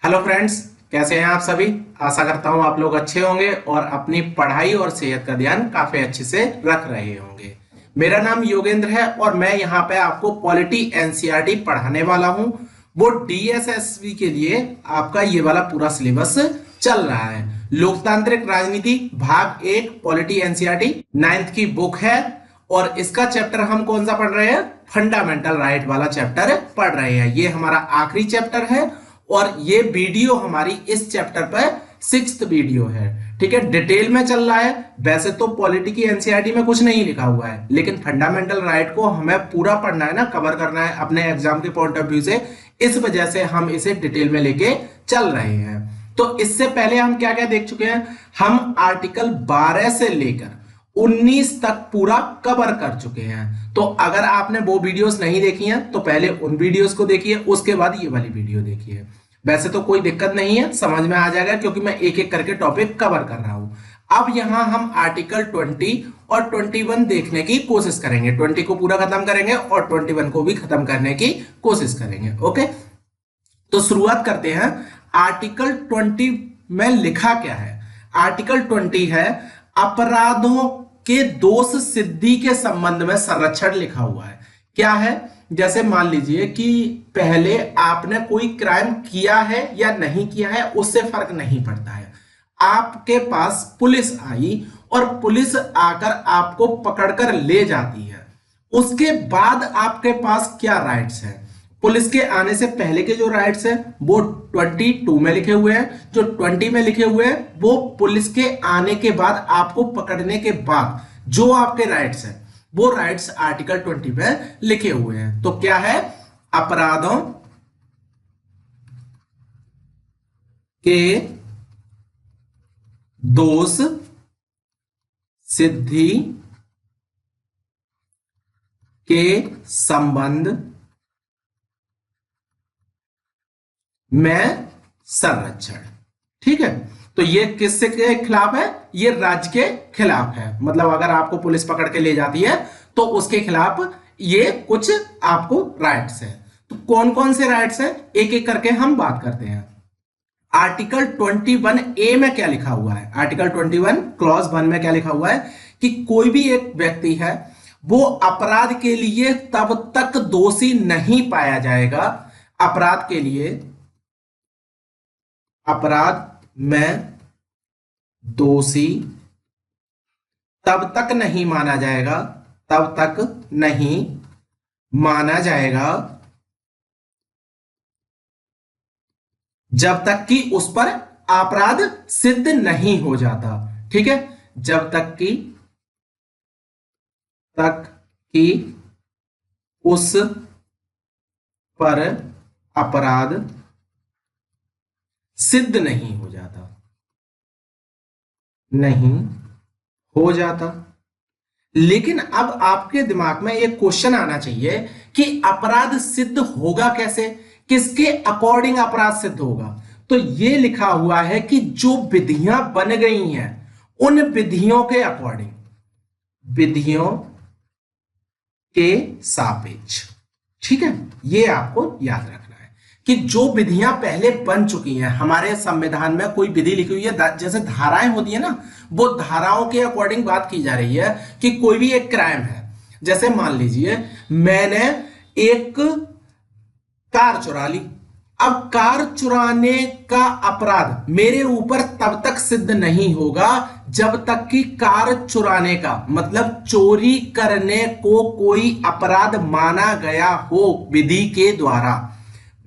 Hello friends, कैसे हैं आप सभी। आशा करता हूं आप लोग अच्छे होंगे और अपनी पढ़ाई और सेहत का ध्यान काफी अच्छे से रख रहे होंगे। मेरा नाम योगेंद्र है और मैं यहां पे आपको पॉलिटी एनसीईआरटी पढ़ाने वाला हूं। वो डीएसएसबी के लिए आपका ये वाला पूरा सिलेबस चल रहा है। लोकतांत्रिक राजनीति भाग 1 पॉलिटी एनसीईआरटी 9th की बुक है और इसका चैप्टर हम कौन सा पढ़ रहे हैं? फंडामेंटल राइट वाला चैप्टर पढ़ रहे हैं। ये हमारा आखिरी चैप्टर है और ये वीडियो हमारी इस चैप्टर पर 6th वीडियो है। ठीक है, डिटेल में चल रहा है। वैसे तो पॉलिटी की एनसीईआरटी में कुछ नहीं लिखा हुआ है, लेकिन फंडामेंटल राइट को हमें पूरा पढ़ना है ना, कवर करना है अपने एग्जाम के पॉइंट ऑफ व्यू से। इस वजह से हम इसे डिटेल में लेके चल रहे हैं। तो इससे पहले हम क्या क्या देख चुके हैं? हम आर्टिकल 12 से लेकर 19 तक पूरा कवर कर चुके हैं। तो अगर आपने वो वीडियोस नहीं देखी हैं तो पहले उन वीडियोस को देखिए, उसके बाद ये वाली वीडियो देखिए। वैसे तो कोई दिक्कत नहीं है, समझ में आ जाएगा क्योंकि मैं एक एक करके टॉपिक कवर कर रहा हूं। अब यहां हम आर्टिकल 20 और 21 देखने की कोशिश करेंगे। 20 को पूरा खत्म करेंगे और 21 को भी खत्म करने की कोशिश करेंगे। ओके, तो शुरुआत करते हैं। आर्टिकल 20 में लिखा क्या है? आर्टिकल 20 है अपराधों के दोष सिद्धि के संबंध में संरक्षण लिखा हुआ है। क्या है? जैसे मान लीजिए कि पहले आपने कोई क्राइम किया है या नहीं किया है, उससे फर्क नहीं पड़ता है। आपके पास पुलिस आई और पुलिस आकर आपको पकड़कर ले जाती है, उसके बाद आपके पास क्या राइट्स हैं? पुलिस के आने से पहले के जो राइट्स हैं वो 22 में लिखे हुए हैं। जो 20 में लिखे हुए हैं वो पुलिस के आने के बाद, आपको पकड़ने के बाद जो आपके राइट्स हैं वो राइट्स आर्टिकल 20 में लिखे हुए हैं। तो क्या है? अपराधों के दोष सिद्धि के संबंध में संरक्षण। ठीक है, तो ये किससे के खिलाफ है? ये राज्य के खिलाफ है। मतलब अगर आपको पुलिस पकड़ के ले जाती है तो उसके खिलाफ ये कुछ आपको राइट्स है। तो कौन कौन से राइट्स है, एक एक करके हम बात करते हैं। आर्टिकल 21A में क्या लिखा हुआ है? आर्टिकल 21 क्लॉज 1 में क्या लिखा हुआ है कि कोई भी एक व्यक्ति है वो अपराध के लिए तब तक दोषी नहीं पाया जाएगा, अपराध के लिए, अपराध में दोषी तब तक नहीं माना जाएगा, तब तक नहीं माना जाएगा जब तक कि उस पर अपराध सिद्ध नहीं हो जाता। ठीक है, जब तक कि उस पर अपराध सिद्ध नहीं हो जाता, नहीं हो जाता। लेकिन अब आपके दिमाग में एक क्वेश्चन आना चाहिए कि अपराध सिद्ध होगा कैसे, किसके अकॉर्डिंग अपराध सिद्ध होगा? तो ये लिखा हुआ है कि जो विधियां बन गई हैं उन विधियों के अकॉर्डिंग, विधियों के सापेक्ष। ठीक है, ये आपको याद रखना है कि जो विधियां पहले बन चुकी हैं, हमारे संविधान में कोई विधि लिखी हुई है, जैसे धाराएं होती है ना, वो धाराओं के अकॉर्डिंग बात की जा रही है कि कोई भी एक क्राइम है। जैसे मान लीजिए मैंने एक कार चुरा ली। अब कार चुराने का अपराध मेरे ऊपर तब तक सिद्ध नहीं होगा जब तक कि कार चुराने का मतलब चोरी करने को कोई अपराध माना गया हो विधि के द्वारा।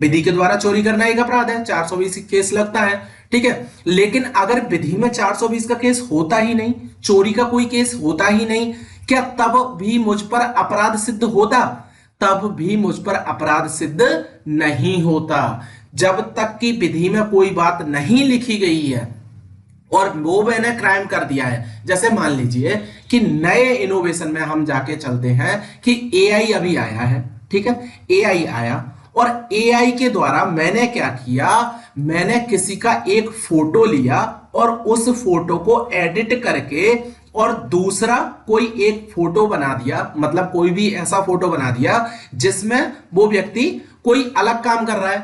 विधि के द्वारा चोरी करना एक अपराध है, 420 केस लगता है। ठीक है, लेकिन अगर विधि में 420 का केस होता ही नहीं, चोरी का कोई केस होता ही नहीं, क्या तब भी मुझ पर अपराध सिद्ध होता? तब भी मुझ पर अपराध सिद्ध नहीं होता जब तक कि विधि में कोई बात नहीं लिखी गई है और वो मैंने क्राइम कर दिया है। जैसे मान लीजिए कि नए इनोवेशन में हम जाके चलते हैं कि एआई अभी आया है। ठीक है, एआई आया और एआई के द्वारा मैंने क्या किया, मैंने किसी का एक फोटो लिया और उस फोटो को एडिट करके और दूसरा कोई एक फोटो बना दिया, मतलब कोई भी ऐसा फोटो बना दिया जिसमें वो व्यक्ति कोई अलग काम कर रहा है।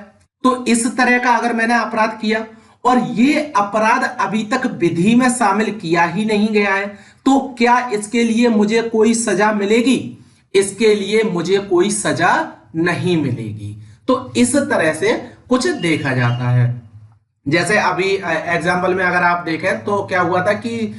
तो इस तरह का अगर मैंने अपराध किया और ये अपराध अभी तक विधि में शामिल किया ही नहीं गया है, तो क्या इसके लिए मुझे कोई सजा मिलेगी? इसके लिए मुझे कोई सजा नहीं मिलेगी। तो इस तरह से कुछ देखा जाता है। जैसे अभी एग्जाम्पल में अगर आप देखें तो क्या हुआ था कि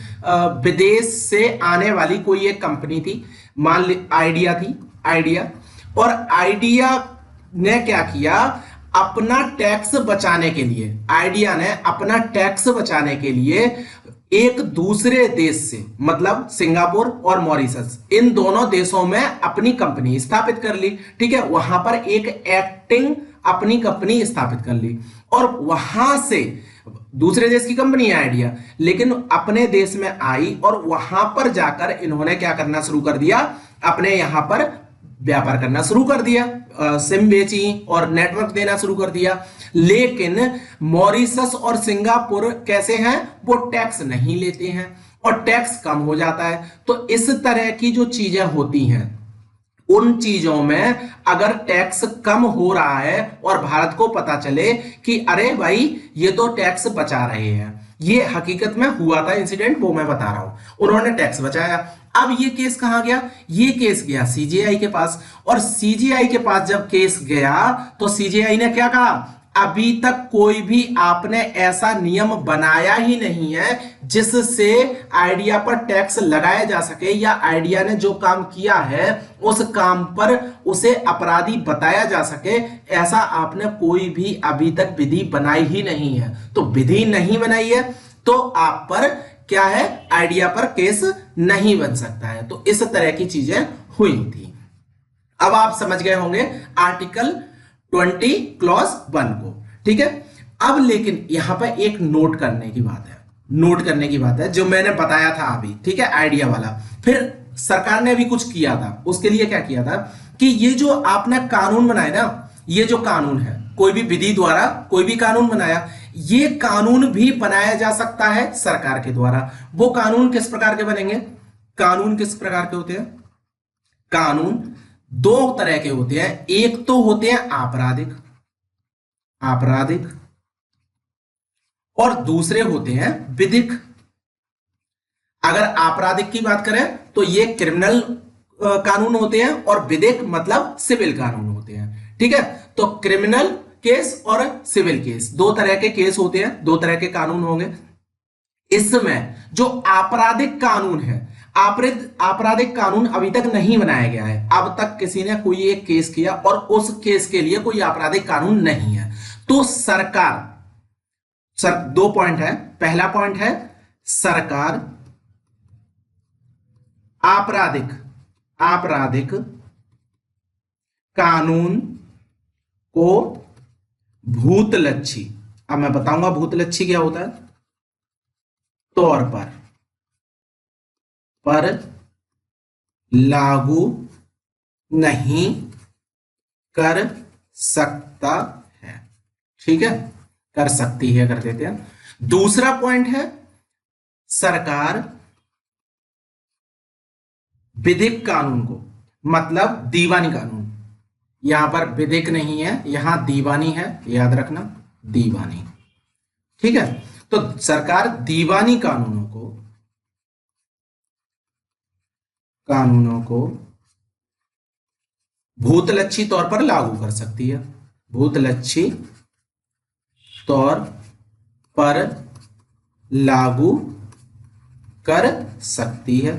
विदेश से आने वाली कोई एक कंपनी थी, मान ली आइडिया थी, आइडिया, और आइडिया ने क्या किया, अपना टैक्स बचाने के लिए, आइडिया ने अपना टैक्स बचाने के लिए एक दूसरे देश से, मतलब सिंगापुर और मॉरिशस, इन दोनों देशों में अपनी कंपनी स्थापित कर ली। ठीक है, वहां पर एक एक्टिंग अपनी कंपनी स्थापित कर ली और वहां से दूसरे देश की कंपनी है आइडिया, लेकिन अपने देश में आई और वहां पर जाकर इन्होंने क्या करना शुरू कर दिया, अपने यहां पर व्यापार करना शुरू कर दिया, सिम बेची और नेटवर्क देना शुरू कर दिया। लेकिन मॉरिशस और सिंगापुर कैसे हैं, वो टैक्स नहीं लेते हैं और टैक्स कम हो जाता है। तो इस तरह की जो चीजें होती हैं, उन चीजों में अगर टैक्स कम हो रहा है और भारत को पता चले कि अरे भाई ये तो टैक्स बचा रहे हैं, ये हकीकत में हुआ था इंसिडेंट, वो मैं बता रहा हूं, उन्होंने टैक्स बचाया। अब ये केस कहां गया, ये केस गया सीजीआई के पास, और सीजीआई के पास जब केस गया तो सीजीआई ने क्या कहा, अभी तक कोई भी आपने ऐसा नियम बनाया ही नहीं है जिससे आइडिया पर टैक्स लगाया जा सके, या आइडिया ने जो काम किया है उस काम पर उसे अपराधी बताया जा सके, ऐसा आपने कोई भी अभी तक विधि बनाई ही नहीं है। तो विधि नहीं बनाई है तो आप पर क्या है, आइडिया पर केस नहीं बन सकता है। तो इस तरह की चीजें हुई थी। अब आप समझ गए होंगे आर्टिकल 20 क्लॉज 1 को। ठीक है, अब लेकिन यहां पर एक नोट करने की बात है, नोट करने की बात है जो मैंने बताया था अभी, ठीक है, आइडिया वाला। फिर सरकार ने भी कुछ किया था, उसके लिए क्या किया था कि ये जो आपने कानून बनाए ना, ये जो कानून है, कोई भी विधि द्वारा कोई भी कानून बनाया, ये कानून भी बनाया जा सकता है सरकार के द्वारा। वो कानून किस प्रकार के बनेंगे, कानून किस प्रकार के होते हैं, कानून दो तरह के होते हैं, एक तो होते हैं आपराधिक, आपराधिक, और दूसरे होते हैं विधिक। अगर आपराधिक की बात करें तो ये क्रिमिनल कानून होते हैं और विधिक मतलब सिविल कानून होते हैं। ठीक है, तो क्रिमिनल केस और सिविल केस, दो तरह के केस होते हैं, दो तरह के कानून होंगे। इसमें जो आपराधिक कानून है, आपराधिक कानून अभी तक नहीं बनाया गया है, अब तक किसी ने कोई एक केस किया और उस केस के लिए कोई आपराधिक कानून नहीं है, तो सरकार, दो पॉइंट है, पहला पॉइंट है सरकार आपराधिक कानून को भूतलक्षी, अब मैं बताऊंगा भूतलक्षी क्या होता है, तौर पर लागू नहीं कर सकता है। ठीक है, कर सकती है कर देते हैं। दूसरा पॉइंट है सरकार विधिक कानून को, मतलब दीवानी कानून, यहां पर विधिक नहीं है, यहां दीवानी है, याद रखना, दीवानी। ठीक है, तो सरकार दीवानी कानूनों को भूतलक्षी तौर पर लागू कर सकती है, भूतलक्षी तौर पर लागू कर सकती है।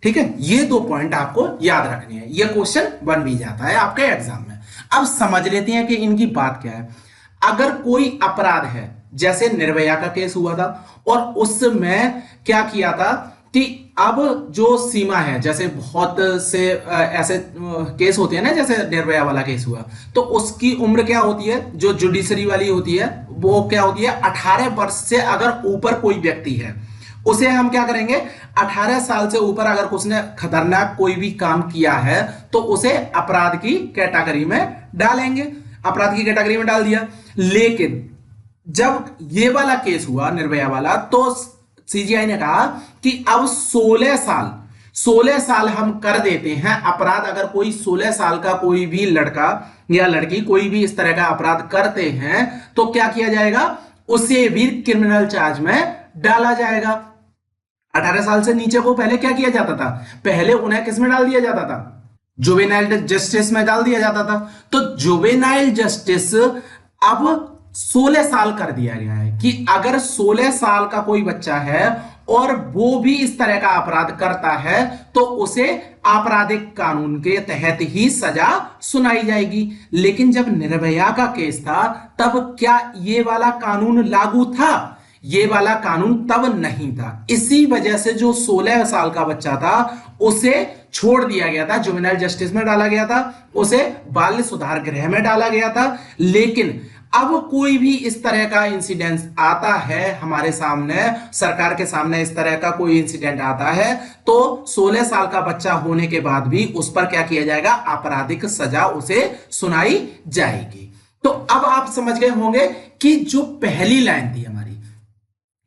ठीक है, ये दो पॉइंट आपको याद रखने हैं, ये क्वेश्चन बन भी जाता है आपके एग्जाम में। अब समझ लेते हैं कि इनकी बात क्या है। अगर कोई अपराध है, जैसे निर्भया का केस हुआ था और उसमें क्या किया था कि अब जो सीमा है, जैसे बहुत से ऐसे केस होते हैं ना, जैसे निर्भया वाला केस हुआ, तो उसकी उम्र क्या होती है, जो जुडिशरी वाली होती है वो क्या होती है, 18 वर्ष से अगर ऊपर कोई व्यक्ति है उसे हम क्या करेंगे, 18 साल से ऊपर अगर उसने खतरनाक कोई भी काम किया है तो उसे अपराध की कैटेगरी में डालेंगे, अपराध की कैटेगरी में डाल दिया। लेकिन जब ये वाला केस हुआ निर्भया वाला, तो सीजीआई ने कहा कि अब 16 साल हम कर देते हैं अपराध, अगर कोई 16 साल का कोई भी लड़का या लड़की कोई भी इस तरह का अपराध करते हैं तो क्या किया जाएगा, उसे भी क्रिमिनल चार्ज में डाला जाएगा। 18 साल से नीचे को पहले क्या किया जाता था, पहले उन्हें किस में डाल दिया जाता था, जुवेनाइल जस्टिस में डाल दिया जाता था। तो जुवेनाइल जस्टिस अब 16 साल कर दिया गया है कि अगर 16 साल का कोई बच्चा है और वो भी इस तरह का अपराध करता है तो उसे आपराधिक कानून के तहत ही सजा सुनाई जाएगी। लेकिन जब निर्भया का केस था तब क्या ये वाला कानून लागू था, ये वाला कानून तब नहीं था। इसी वजह से जो 16 साल का बच्चा था उसे छोड़ दिया गया था, जुवेनाइल जस्टिस में डाला गया था, उसे बाल सुधार गृह में डाला गया था। लेकिन अब कोई भी इस तरह का इंसिडेंट आता है हमारे सामने, सरकार के सामने इस तरह का कोई इंसिडेंट आता है तो 16 साल का बच्चा होने के बाद भी उस पर क्या किया जाएगा, आपराधिक सजा उसे सुनाई जाएगी। तो अब आप समझ गए होंगे कि जो पहली लाइन थी हमारी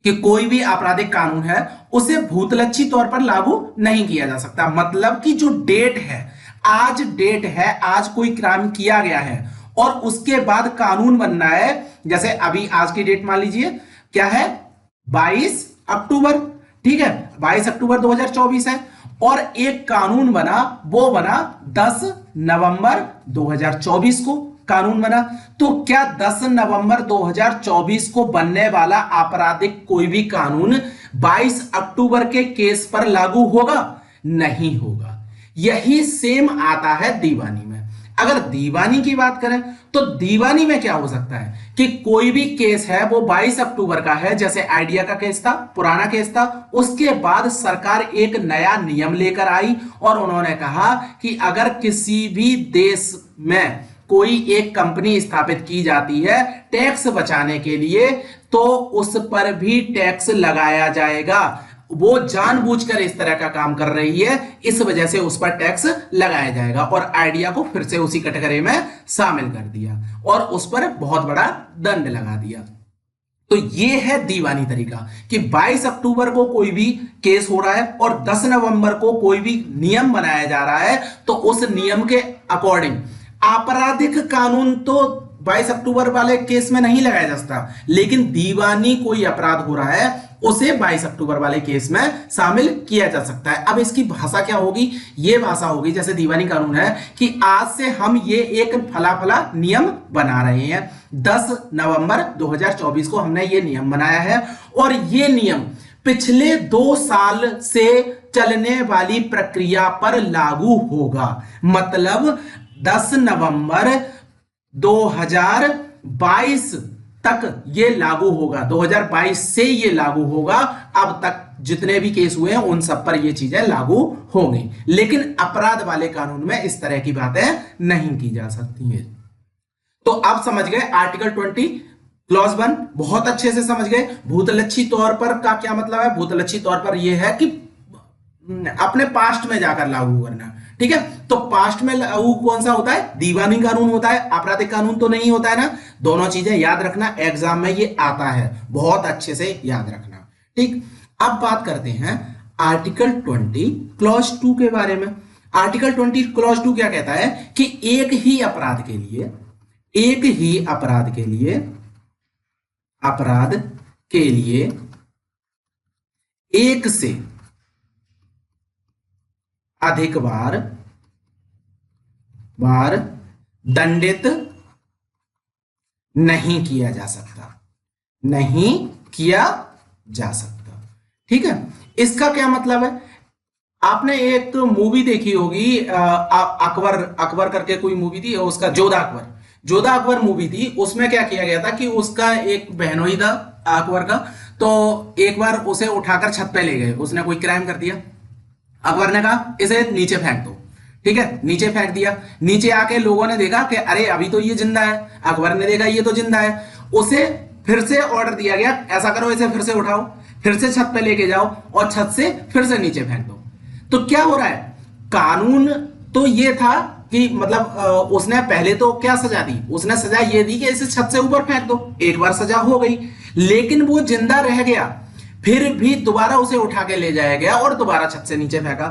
कि कोई भी आपराधिक कानून है उसे भूतलक्षी तौर पर लागू नहीं किया जा सकता, मतलब कि जो डेट है, आज डेट है, आज कोई क्राइम किया गया है और उसके बाद कानून बनना है। जैसे अभी आज की डेट मान लीजिए क्या है, 22 अक्टूबर, ठीक है, 22 अक्टूबर 2024 है और एक कानून बना, वो बना 10 नवंबर 2024 को कानून बना। तो क्या 10 नवंबर 2024 को बनने वाला आपराधिक कोई भी कानून 22 अक्टूबर के केस पर लागू होगा? नहीं होगा। यही सेम आता है दीवानी में। अगर दीवानी की बात करें तो दीवानी में क्या हो सकता है कि कोई भी केस है वो 22 अक्टूबर का है, जैसे आइडिया का केस था, पुराना केस था, उसके बाद सरकार एक नया नियम लेकर आई और उन्होंने कहा कि अगर किसी भी देश में कोई एक कंपनी स्थापित की जाती है टैक्स बचाने के लिए तो उस पर भी टैक्स लगाया जाएगा। वो जानबूझकर इस तरह का काम कर रही है, इस वजह से उस पर टैक्स लगाया जाएगा और आइडिया को फिर से उसी कैटेगरी में शामिल कर दिया और उस पर बहुत बड़ा दंड लगा दिया। तो ये है दीवानी तरीका कि 22 अक्टूबर को कोई भी केस हो रहा है और 10 नवंबर को कोई भी नियम बनाया जा रहा है तो उस नियम के अकॉर्डिंग आपराधिक कानून तो 22 अक्टूबर वाले केस में नहीं लगाया जा सकता, लेकिन दीवानी कोई अपराध हो रहा है उसे 22 अक्टूबर वाले केस में शामिल किया जा सकता है। अब इसकी भाषा क्या होगी, ये भाषा होगी जैसे दीवानी कानून है कि आज से हम ये एक फला फला नियम बना रहे हैं, 10 नवंबर 2024 को हमने ये नियम बनाया है और ये नियम पिछले 2 साल से चलने वाली प्रक्रिया पर लागू होगा। मतलब 10 नवंबर 2022 तक ये लागू होगा, 2022 से ये लागू होगा। अब तक जितने भी केस हुए हैं उन सब पर ये चीजें लागू होंगी, लेकिन अपराध वाले कानून में इस तरह की बातें नहीं की जा सकती हैं। तो आप समझ गए आर्टिकल 20 क्लॉज 1 बहुत अच्छे से समझ गए। भूतलक्षी तौर पर का क्या मतलब है, भूतलक्षी तौर पर यह है कि अपने पास्ट में जाकर लागू करना, ठीक है। तो पास्ट में लागू कौन सा होता है, दीवानी कानून होता है, आपराधिक कानून तो नहीं होता है ना। दोनों चीजें याद रखना, एग्जाम में ये आता है, बहुत अच्छे से याद रखना, ठीक। अब बात करते हैं आर्टिकल 20 क्लॉज 2 के बारे में। आर्टिकल 20 क्लॉज 2 क्या कहता है कि एक ही अपराध के लिए एक से अधिक बार दंडित नहीं किया जा सकता, ठीक है। इसका क्या मतलब है, आपने एक मूवी देखी होगी अकबर करके कोई मूवी थी, उसका जोधा अकबर मूवी थी। उसमें क्या किया गया था कि उसका एक बहनोई था अकबर का, तो एक बार उसे उठाकर छत पे ले गए, उसने कोई क्राइम कर दिया। अकबर ने कहा इसे नीचे फेंक दो, ठीक है, नीचे फेंक दिया। नीचे आके लोगों ने देखा कि अरे अभी तो ये जिंदा है, अकबर ने देखा ये तो जिंदा है, उसे फिर से ऑर्डर दिया गया ऐसा करो, इसे फिर से उठाओ, फिर से छत पे लेके जाओ और छत से फिर से नीचे फेंक दो। तो क्या हो रहा है, कानून तो ये था कि मतलब उसने पहले तो क्या सजा दी, उसने सजा ये दी कि इसे छत से ऊपर फेंक दो, एक बार सजा हो गई, लेकिन वो जिंदा रह गया, फिर भी दोबारा उसे उठा के ले जाया गया और दोबारा छत से नीचे फेंका।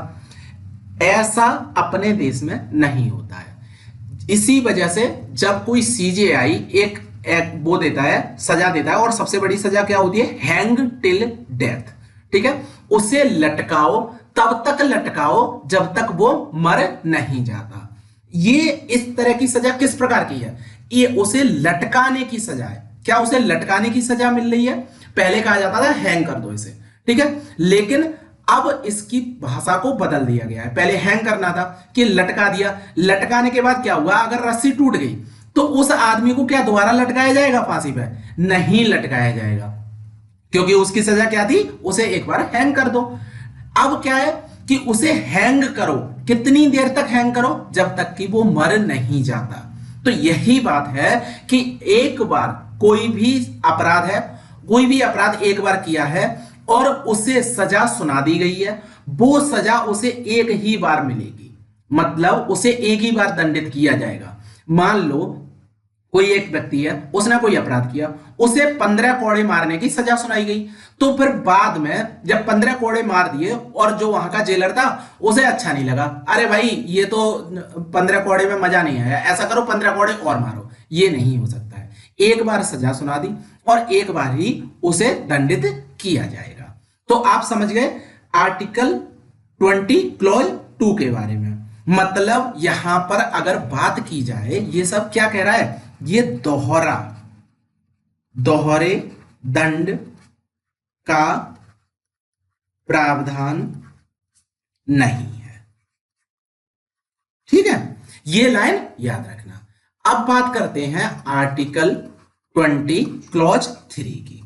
ऐसा अपने देश में नहीं होता है। इसी वजह से जब कोई सीजेआई एक वो देता है, सजा देता है, और सबसे बड़ी सजा क्या होती है, हैंग टिल डेथ, ठीक है, उसे लटकाओ, तब तक लटकाओ जब तक वो मर नहीं जाता। ये इस तरह की सजा किस प्रकार की है, ये उसे लटकाने की सजा है। क्या उसे लटकाने की सजा मिल रही है? पहले कहा जाता था हैंग कर दो इसे, ठीक है, लेकिन अब इसकी भाषा को बदल दिया गया है। पहले हैंग करना था कि लटका दिया, लटकाने के बाद क्या हुआ, अगर रस्सी टूट गई तो उस आदमी को क्या दोबारा लटकाया जाएगा फांसी पे? नहीं लटकाया जाएगा, क्योंकि उसकी सजा क्या थी, उसे एक बार हैंग कर दो। अब क्या है कि उसे हैंग करो, कितनी देर तक हैंग करो, जब तक कि वो मर नहीं जाता। तो यही बात है कि एक बार कोई भी अपराध है, कोई भी अपराध एक बार किया है और उसे सजा सुना दी गई है, वो सजा उसे एक ही बार मिलेगी, मतलब उसे एक ही बार दंडित किया जाएगा। मान लो कोई एक व्यक्ति है, उसने कोई अपराध किया, उसे 15 कोड़े मारने की सजा सुनाई गई, तो फिर बाद में जब 15 कोड़े मार दिए और जो वहां का जेलर था उसे अच्छा नहीं लगा, अरे भाई ये तो 15 कोड़े में मजा नहीं आया, ऐसा करो 15 कोड़े और मारो, ये नहीं हो सकता है। एक बार सजा सुना दी और एक बार ही उसे दंडित किया जाएगा। तो आप समझ गए आर्टिकल 20 क्लॉज 2 के बारे में। मतलब यहां पर अगर बात की जाए, ये सब क्या कह रहा है, ये दोहरे दंड का प्रावधान नहीं है, ठीक है, ये लाइन याद रखना। अब बात करते हैं आर्टिकल 20 क्लॉज 3 की।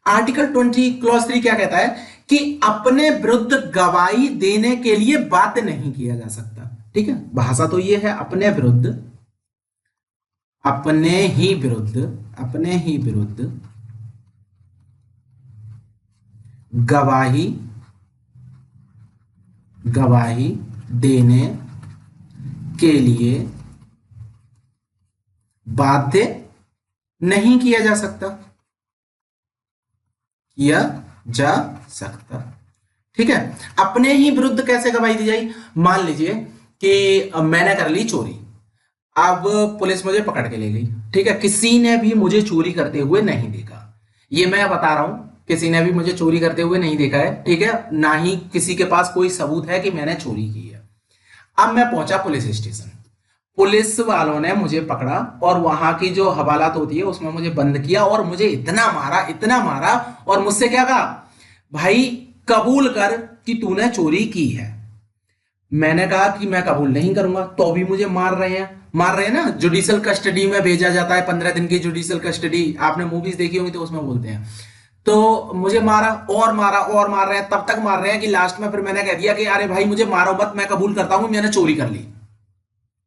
आर्टिकल 20 क्लॉज 3 क्या कहता है कि अपने विरुद्ध गवाही देने के लिए बाध्य नहीं किया जा सकता, ठीक है, भाषा तो ये है अपने ही विरुद्ध गवाही देने के लिए बाध्य नहीं किया जा सकता, ठीक है। अपने ही विरुद्ध कैसे गवाही दी जाए? मान लीजिए कि मैंने कर ली चोरी, अब पुलिस मुझे पकड़ के ले गई, ठीक है, किसी ने भी मुझे चोरी करते हुए नहीं देखा, ये मैं बता रहा हूं, किसी ने भी मुझे चोरी करते हुए नहीं देखा है, ठीक है, ना ही किसी के पास कोई सबूत है कि मैंने चोरी की है। अब मैं पहुंचा पुलिस स्टेशन, पुलिस वालों ने मुझे पकड़ा और वहां की जो हवालात होती है उसमें मुझे बंद किया और मुझे इतना मारा और मुझसे क्या कहा, भाई कबूल कर कि तूने चोरी की है। मैंने कहा कि मैं कबूल नहीं करूंगा, तो भी मुझे मार रहे हैं ना, जुडिशियल कस्टडी में भेजा जाता है, 15 दिन की जुडिशियल कस्टडी, आपने मूवीज देखी होंगी तो उसमें बोलते हैं। तो मुझे मारा और मार रहे हैं, तब तक मार रहे हैं कि लास्ट में फिर मैंने कह दिया कि अरे भाई मुझे मारो मत, मैं कबूल करता हूं मैंने चोरी कर ली,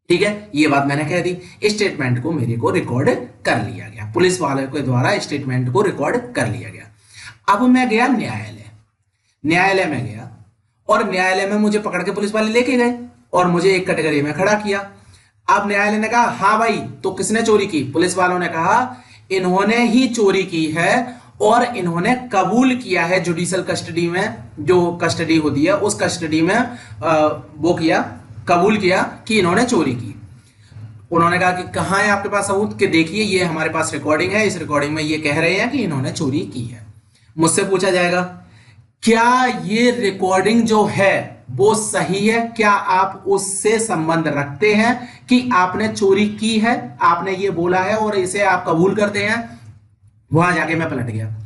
ठीक है, ये बात मैंने कह दी। स्टेटमेंट को मेरे को रिकॉर्ड कर लिया गया, पुलिस वाले के द्वारा स्टेटमेंट को रिकॉर्ड कर लिया गया। अब मैं गया न्यायालय में गया और न्यायालय में मुझे पकड़ के पुलिस वाले लेके गए और मुझे एक कटघरे में खड़ा किया। अब न्यायालय ने कहा हाँ भाई तो किसने चोरी की? पुलिस वालों ने कहा इन्होंने ही चोरी की है और इन्होंने कबूल किया है, जुडिशियल कस्टडी में जो कस्टडी होती है उस कस्टडी में कबूल किया कि इन्होंने चोरी की। उन्होंने कहा कि कहां है आपके पास सबूत? कि देखिए ये हमारे पास रिकॉर्डिंग है, इस रिकॉर्डिंग में ये कह रहे हैं कि इन्होंने चोरी की है। मुझसे पूछा जाएगा क्या ये रिकॉर्डिंग जो है वो सही है, क्या आप उससे संबंध रखते हैं कि आपने चोरी की है, आपने ये बोला है और इसे आप कबूल करते हैं? वहां जाके मैं पलट गया,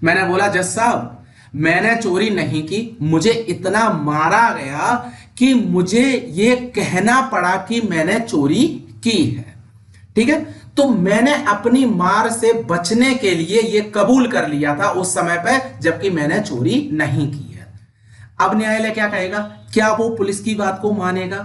मैंने बोला जज साहब मैंने चोरी नहीं की, मुझे इतना मारा गया कि मुझे ये कहना पड़ा कि मैंने चोरी की है, ठीक है, तो मैंने अपनी मार से बचने के लिए ये कबूल कर लिया था उस समय पे, जबकि मैंने चोरी नहीं की है। अब न्यायालय क्या कहेगा? क्या वो पुलिस की बात को मानेगा?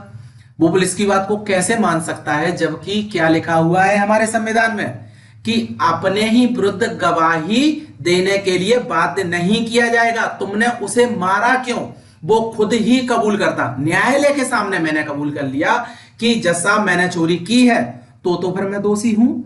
वो पुलिस की बात को कैसे मान सकता है, जबकि क्या लिखा हुआ है हमारे संविधान में कि अपने ही विरुद्ध गवाही देने के लिए बाध्य नहीं किया जाएगा। तुमने उसे मारा क्यों? वो खुद ही कबूल करता। न्यायालय के सामने मैंने कबूल कर लिया कि जज साहब मैंने चोरी की है, तो फिर मैं दोषी हूं।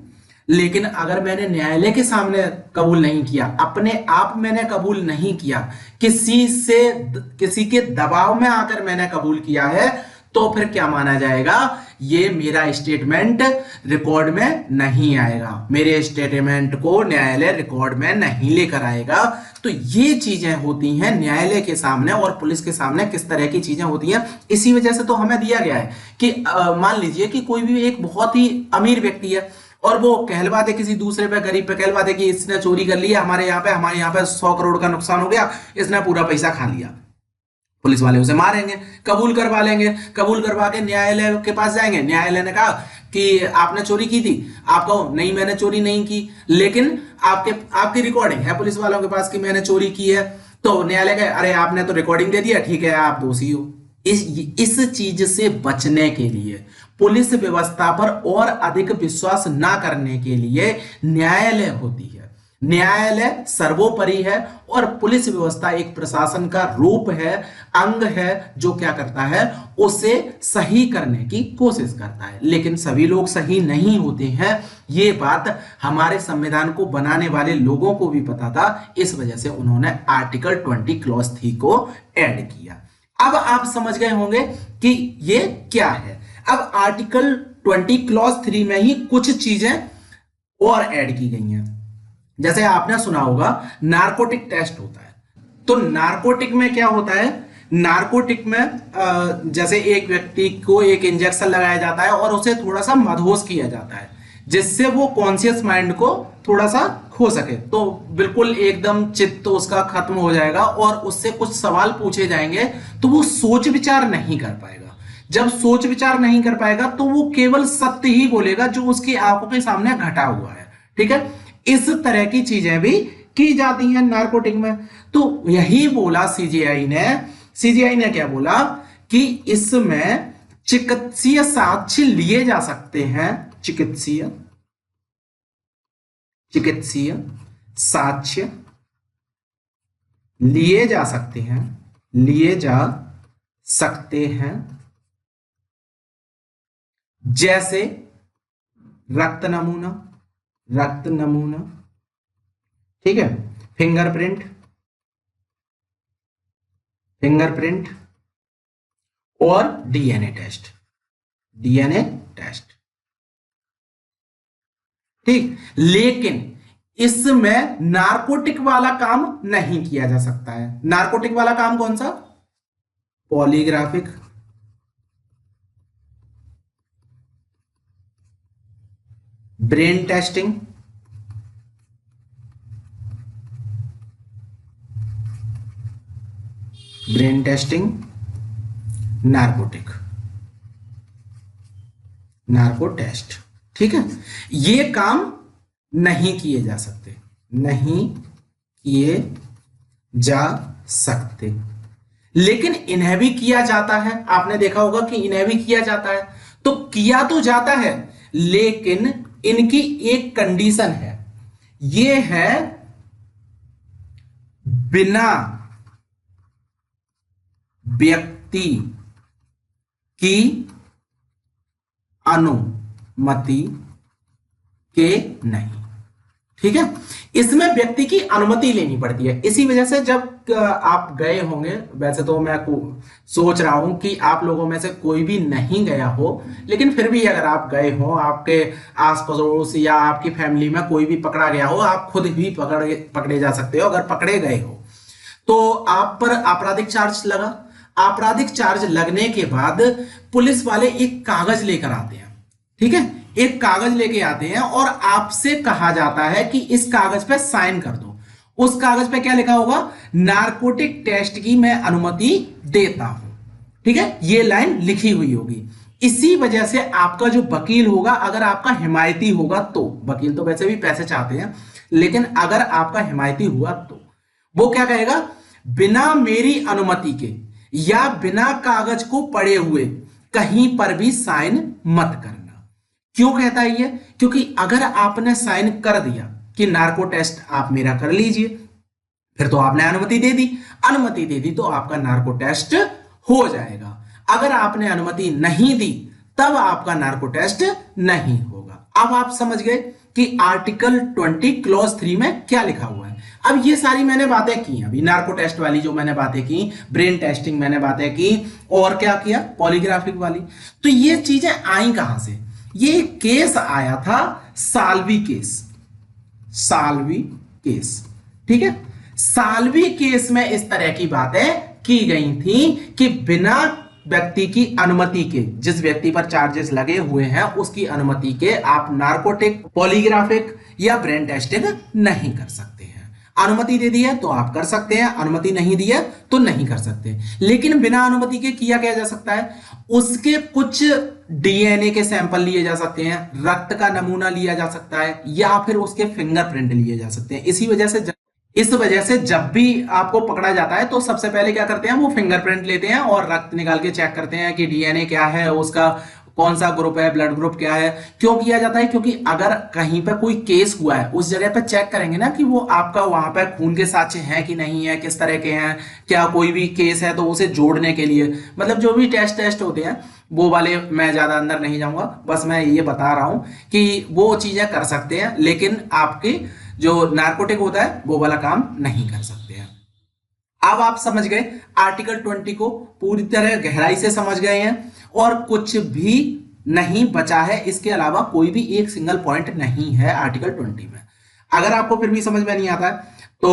लेकिन अगर मैंने न्यायालय के सामने कबूल नहीं किया, अपने आप मैंने कबूल नहीं किया, किसी के दबाव में आकर मैंने कबूल किया है, तो फिर क्या माना जाएगा, ये मेरा स्टेटमेंट रिकॉर्ड में नहीं आएगा, मेरे स्टेटमेंट को न्यायालय रिकॉर्ड में नहीं लेकर आएगा। तो ये चीजें होती हैं न्यायालय के सामने और पुलिस के सामने किस तरह की चीजें होती हैं। इसी वजह से तो हमें दिया गया है कि मान लीजिए कि कोई भी एक बहुत ही अमीर व्यक्ति है और वो कहलवा दे किसी दूसरे पे, गरीब पे कहलवा दे कि इसने चोरी कर लिया, हमारे यहाँ पे 100 करोड़ का नुकसान हो गया, इसने पूरा पैसा खा लिया। पुलिस वाले उसे मारेंगे, कबूल करवा लेंगे, कबूल करवा के न्यायालय के पास जाएंगे, न्यायालय ने कहा कि आपने चोरी की थी, आप कहो नहीं मैंने चोरी नहीं की, लेकिन आपकी रिकॉर्डिंग है पुलिस वालों के पास कि मैंने चोरी की है। तो न्यायालय कहे अरे आपने तो रिकॉर्डिंग दे दिया, ठीक है आप दोषी हो। इस चीज से बचने के लिए, पुलिस व्यवस्था पर और अधिक विश्वास ना करने के लिए न्यायालय होती है। न्यायालय सर्वोपरि है और पुलिस व्यवस्था एक प्रशासन का रूप है, अंग है, जो क्या करता है, उसे सही करने की कोशिश करता है। लेकिन सभी लोग सही नहीं होते हैं, ये बात हमारे संविधान को बनाने वाले लोगों को भी पता था, इस वजह से उन्होंने आर्टिकल 20 क्लॉज 3 को ऐड किया। अब आप समझ गए होंगे कि ये क्या है। अब आर्टिकल 20 क्लॉज 3 में ही कुछ चीजें और ऐड की गई हैं। जैसे आपने सुना होगा नारकोटिक टेस्ट होता है। तो नारकोटिक में क्या होता है, नारकोटिक में जैसे एक व्यक्ति को एक इंजेक्शन लगाया जाता है और उसे थोड़ा सा मदहोश किया जाता है, जिससे वो कॉन्शियस माइंड को थोड़ा सा खो सके। तो बिल्कुल एकदम चित्त उसका खत्म हो जाएगा और उससे कुछ सवाल पूछे जाएंगे तो वो सोच विचार नहीं कर पाएगा। जब सोच विचार नहीं कर पाएगा तो वो केवल सत्य ही बोलेगा जो उसकी आंखों के सामने घटा हुआ है। ठीक है, इस तरह की चीजें भी की जाती हैं नारकोटिक में। तो यही बोला सीजीआई ने क्या बोला कि इसमें चिकित्सीय साक्ष्य लिए जा सकते हैं, चिकित्सीय साक्ष्य लिए जा सकते हैं, जैसे रक्त नमूना, ठीक है, फिंगरप्रिंट और डीएनए टेस्ट, ठीक। लेकिन इसमें नारकोटिक वाला काम नहीं किया जा सकता है। नारकोटिक वाला काम कौन सा, polygraphic, brain testing, narco test, ठीक है। ये काम नहीं किए जा सकते, लेकिन इन्हें भी किया जाता है। आपने देखा होगा कि इन्हें भी किया जाता है। तो किया तो जाता है, लेकिन इनकी एक कंडीशन है, ये है बिना व्यक्ति की अनुमति के नहीं, ठीक है। इसमें व्यक्ति की अनुमति लेनी पड़ती है। इसी वजह से जब आप गए होंगे, वैसे तो मैं सोच रहा हूं कि आप लोगों में से कोई भी नहीं गया हो, लेकिन फिर भी अगर आप गए हो, आपके आस पड़ोस या आपकी फैमिली में कोई भी पकड़ा गया हो, आप खुद भी पकड़े जा सकते हो। अगर पकड़े गए हो तो आप पर आपराधिक चार्ज लगा। आपराधिक चार्ज लगने के बाद पुलिस वाले एक कागज लेकर आते हैं, ठीक है, एक कागज लेके आते हैं और आपसे कहा जाता है कि इस कागज पे साइन कर दो। उस कागज पे क्या लिखा होगा, नारकोटिक टेस्ट की मैं अनुमति देता हूं, ठीक है, ये लाइन लिखी हुई होगी। इसी वजह से आपका जो वकील होगा, अगर आपका हिमायती होगा तो, वकील तो वैसे भी पैसे चाहते हैं, लेकिन अगर आपका हिमायती हुआ तो वो क्या कहेगा, बिना मेरी अनुमति के या बिना कागज को पढ़े हुए कहीं पर भी साइन मत करना। क्यों कहता है ये, क्योंकि अगर आपने साइन कर दिया कि नार्को टेस्ट आप मेरा कर लीजिए, फिर तो आपने अनुमति दे दी तो आपका नार्को टेस्ट हो जाएगा। अगर आपने अनुमति नहीं दी तब आपका नार्को टेस्ट नहीं होगा। अब आप समझ गए कि आर्टिकल 20 क्लॉज 3 में क्या लिखा हुआ है। अब ये सारी मैंने बातें की, अभी नार्को टेस्ट वाली जो मैंने बातें की, ब्रेन टेस्टिंग मैंने बातें की, और क्या किया, पॉलीग्राफिक वाली। तो ये चीजें आई कहां से? ये केस आया था साल्वी केस, साल्वी केस, ठीक है। साल्वी केस में इस तरह की बातें की गई थी कि बिना व्यक्ति की अनुमति के, जिस व्यक्ति पर चार्जेस लगे हुए हैं उसकी अनुमति के आप नार्कोटिक, पॉलीग्राफिक या ब्रेन टेस्टिंग नहीं कर सकते हैं। अनुमति दे दी है तो आप कर सकते हैं, अनुमति नहीं दी है तो नहीं कर सकते। लेकिन बिना अनुमति के किया क्या जा सकता है? उसके कुछ डीएनए के सैंपल लिए जा सकते हैं, रक्त का नमूना लिया जा सकता है, या फिर उसके फिंगरप्रिंट लिए जा सकते हैं। इस वजह से जब भी आपको पकड़ा जाता है तो सबसे पहले क्या करते हैं, वो फिंगरप्रिंट लेते हैं और रक्त निकाल के चेक करते हैं कि डीएनए क्या है, उसका कौन सा ग्रुप है, ब्लड ग्रुप क्या है। क्यों किया जाता है? क्योंकि अगर कहीं पे कोई केस हुआ है उस जगह पे चेक करेंगे ना कि वो आपका वहां पे खून के साक्ष्य हैं कि नहीं है, किस तरह के हैं, क्या कोई भी केस है, तो उसे जोड़ने के लिए मतलब जो भी टेस्ट होते हैं वो वाले मैं ज्यादा अंदर नहीं जाऊंगा, बस मैं ये बता रहा हूं कि वो चीजें कर सकते हैं, लेकिन आपके जो नार्कोटिक होता है वो वाला काम नहीं कर सकते हैं। अब आप समझ गए, आर्टिकल 20 को पूरी तरह गहराई से समझ गए हैं और कुछ भी नहीं बचा है, इसके अलावा कोई भी एक सिंगल पॉइंट नहीं है आर्टिकल 20 में। अगर आपको फिर भी समझ में नहीं आता है तो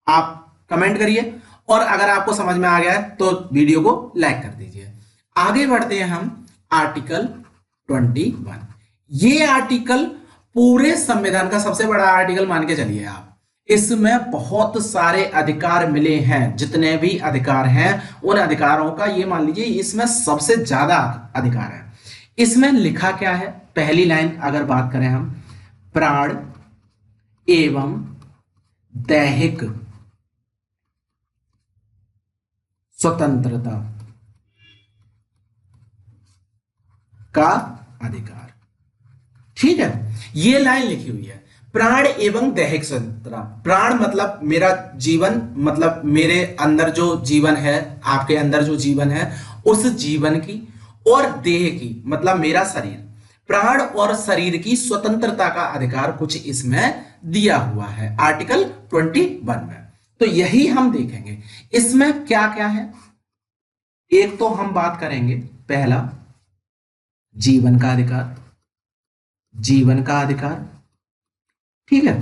आप कमेंट करिए, और अगर आपको समझ में आ गया है तो वीडियो को लाइक कर दीजिए। आगे बढ़ते हैं हम आर्टिकल 21। ये आर्टिकल पूरे संविधान का सबसे बड़ा आर्टिकल मान के चलिए आप। इसमें बहुत सारे अधिकार मिले हैं, जितने भी अधिकार हैं उन अधिकारों का ये मान लीजिए इसमें सबसे ज्यादा अधिकार है। इसमें लिखा क्या है? पहली लाइन अगर बात करें हम, प्राण एवं दैहिक स्वतंत्रता का अधिकार, ठीक है। ये लाइन लिखी हुई है, प्राण एवं दैहिक स्वतंत्रता। प्राण मतलब मेरा जीवन, मतलब मेरे अंदर जो जीवन है, आपके अंदर जो जीवन है उस जीवन की, और देह की मतलब मेरा शरीर, प्राण और शरीर की स्वतंत्रता का अधिकार कुछ इसमें दिया हुआ है आर्टिकल 21 में। तो यही हम देखेंगे इसमें क्या क्या है। एक तो हम बात करेंगे पहला जीवन का अधिकार, जीवन का अधिकार, ठीक है।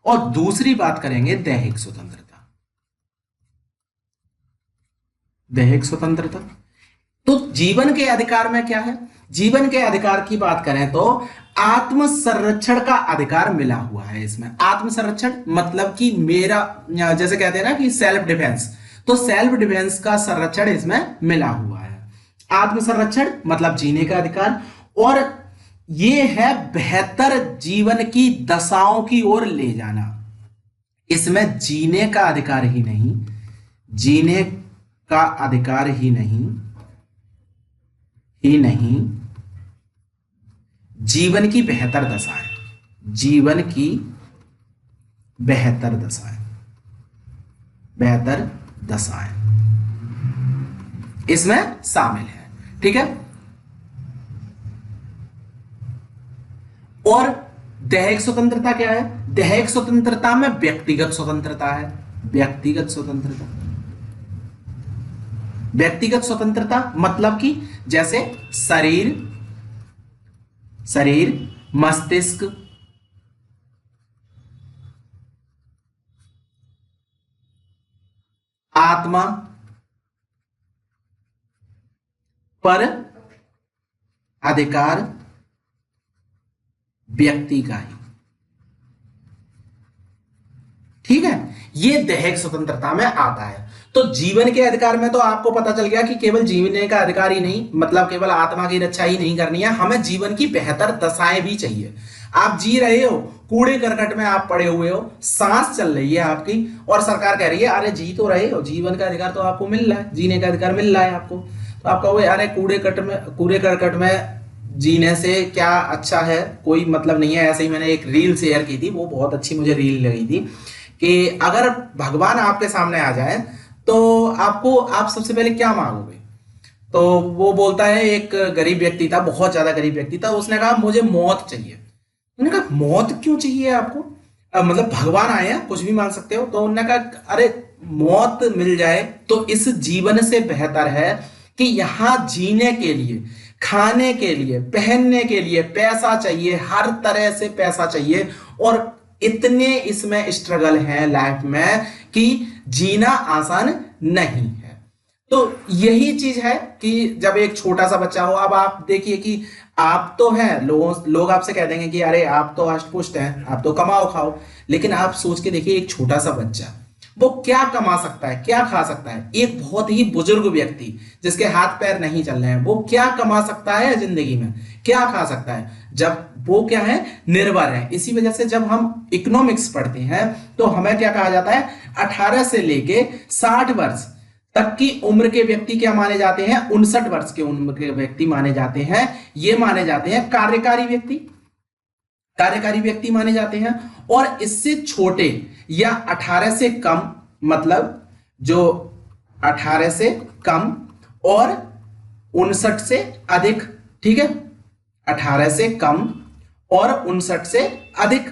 और दूसरी बात करेंगे दैहिक स्वतंत्रता, दैहिक स्वतंत्रता। तो जीवन के अधिकार में क्या है? जीवन के अधिकार की बात करें तो आत्म संरक्षण का अधिकार मिला हुआ है इसमें। आत्म संरक्षण मतलब कि मेरा, जैसे कहते हैं ना कि सेल्फ डिफेंस, तो सेल्फ डिफेंस का संरक्षण इसमें मिला हुआ है। आत्म संरक्षण मतलब जीने का अधिकार, और ये है बेहतर जीवन की दशाओं की ओर ले जाना। इसमें जीने का अधिकार ही नहीं, जीने का अधिकार ही नहीं, जीवन की बेहतर दशाएं, जीवन की बेहतर दशाएं, बेहतर दशाएं इसमें शामिल है, ठीक है। और दैहिक स्वतंत्रता क्या है? दैहिक स्वतंत्रता में व्यक्तिगत स्वतंत्रता है, व्यक्तिगत स्वतंत्रता। व्यक्तिगत स्वतंत्रता मतलब कि जैसे शरीर, मस्तिष्क, आत्मा पर अधिकार व्यक्ति का ही, ठीक है। ये दैहिक स्वतंत्रता में आता है। तो जीवन के अधिकार में तो आपको पता चल गया कि केवल जीने का अधिकार ही नहीं, मतलब केवल आत्मा की रक्षा ही नहीं करनी है, हमें जीवन की बेहतर दशाएं भी चाहिए। आप जी रहे हो, कूड़े करकट में आप पड़े हुए हो, सांस चल रही है आपकी, और सरकार कह रही है अरे जी तो रहे हो, जीवन का अधिकार तो आपको मिल रहा है, जीने का अधिकार मिल रहा है आपको। तो आप कहोगे अरे कूड़े करकट में जीने से क्या अच्छा है, कोई मतलब नहीं है। ऐसे ही मैंने एक रील शेयर की थी, वो बहुत अच्छी मुझे रील लगी थी कि अगर भगवान आपके सामने आ जाए तो आप सबसे पहले क्या मांगोगे? तो वो बोलता है, एक गरीब व्यक्ति था, बहुत ज्यादा गरीब व्यक्ति था, उसने कहा मुझे मौत चाहिए। उन्होंने कहा मौत क्यों चाहिए आपको? मतलब भगवान आए हैं, कुछ भी मान सकते हो। तो उन्होंने कहा अरे मौत मिल जाए तो इस जीवन से बेहतर है कि यहां जीने के लिए, खाने के लिए, पहनने के लिए पैसा चाहिए, हर तरह से पैसा चाहिए, और इतने इसमें स्ट्रगल है लाइफ में कि जीना आसान नहीं है। तो यही चीज है कि जब एक छोटा सा बच्चा हो, अब आप देखिए कि आप तो हैं, लोग आपसे कह देंगे कि अरे आप तो अष्ट पुष्ट हैं, आप तो कमाओ खाओ, लेकिन आप सोच के देखिए एक छोटा सा बच्चा वो क्या कमा सकता है, क्या खा सकता है? एक बहुत ही बुजुर्ग व्यक्ति जिसके हाथ पैर नहीं चल रहे हैं, वो क्या कमा सकता है जिंदगी में, क्या खा सकता है, जब वो क्या है, निर्भर है। इसी वजह से जब हम इकोनॉमिक्स पढ़ते हैं तो हमें क्या कहा जाता है, 18 से लेके 60 वर्ष तक की उम्र के व्यक्ति क्या माने जाते हैं, 59 वर्ष के उम्र के व्यक्ति माने जाते हैं, ये माने जाते हैं कार्यकारी व्यक्ति, कार्यकारी व्यक्ति माने जाते हैं। और इससे छोटे या 18 से कम, मतलब जो 18 से कम और 59 से अधिक, ठीक है, 18 से कम और 59 से अधिक,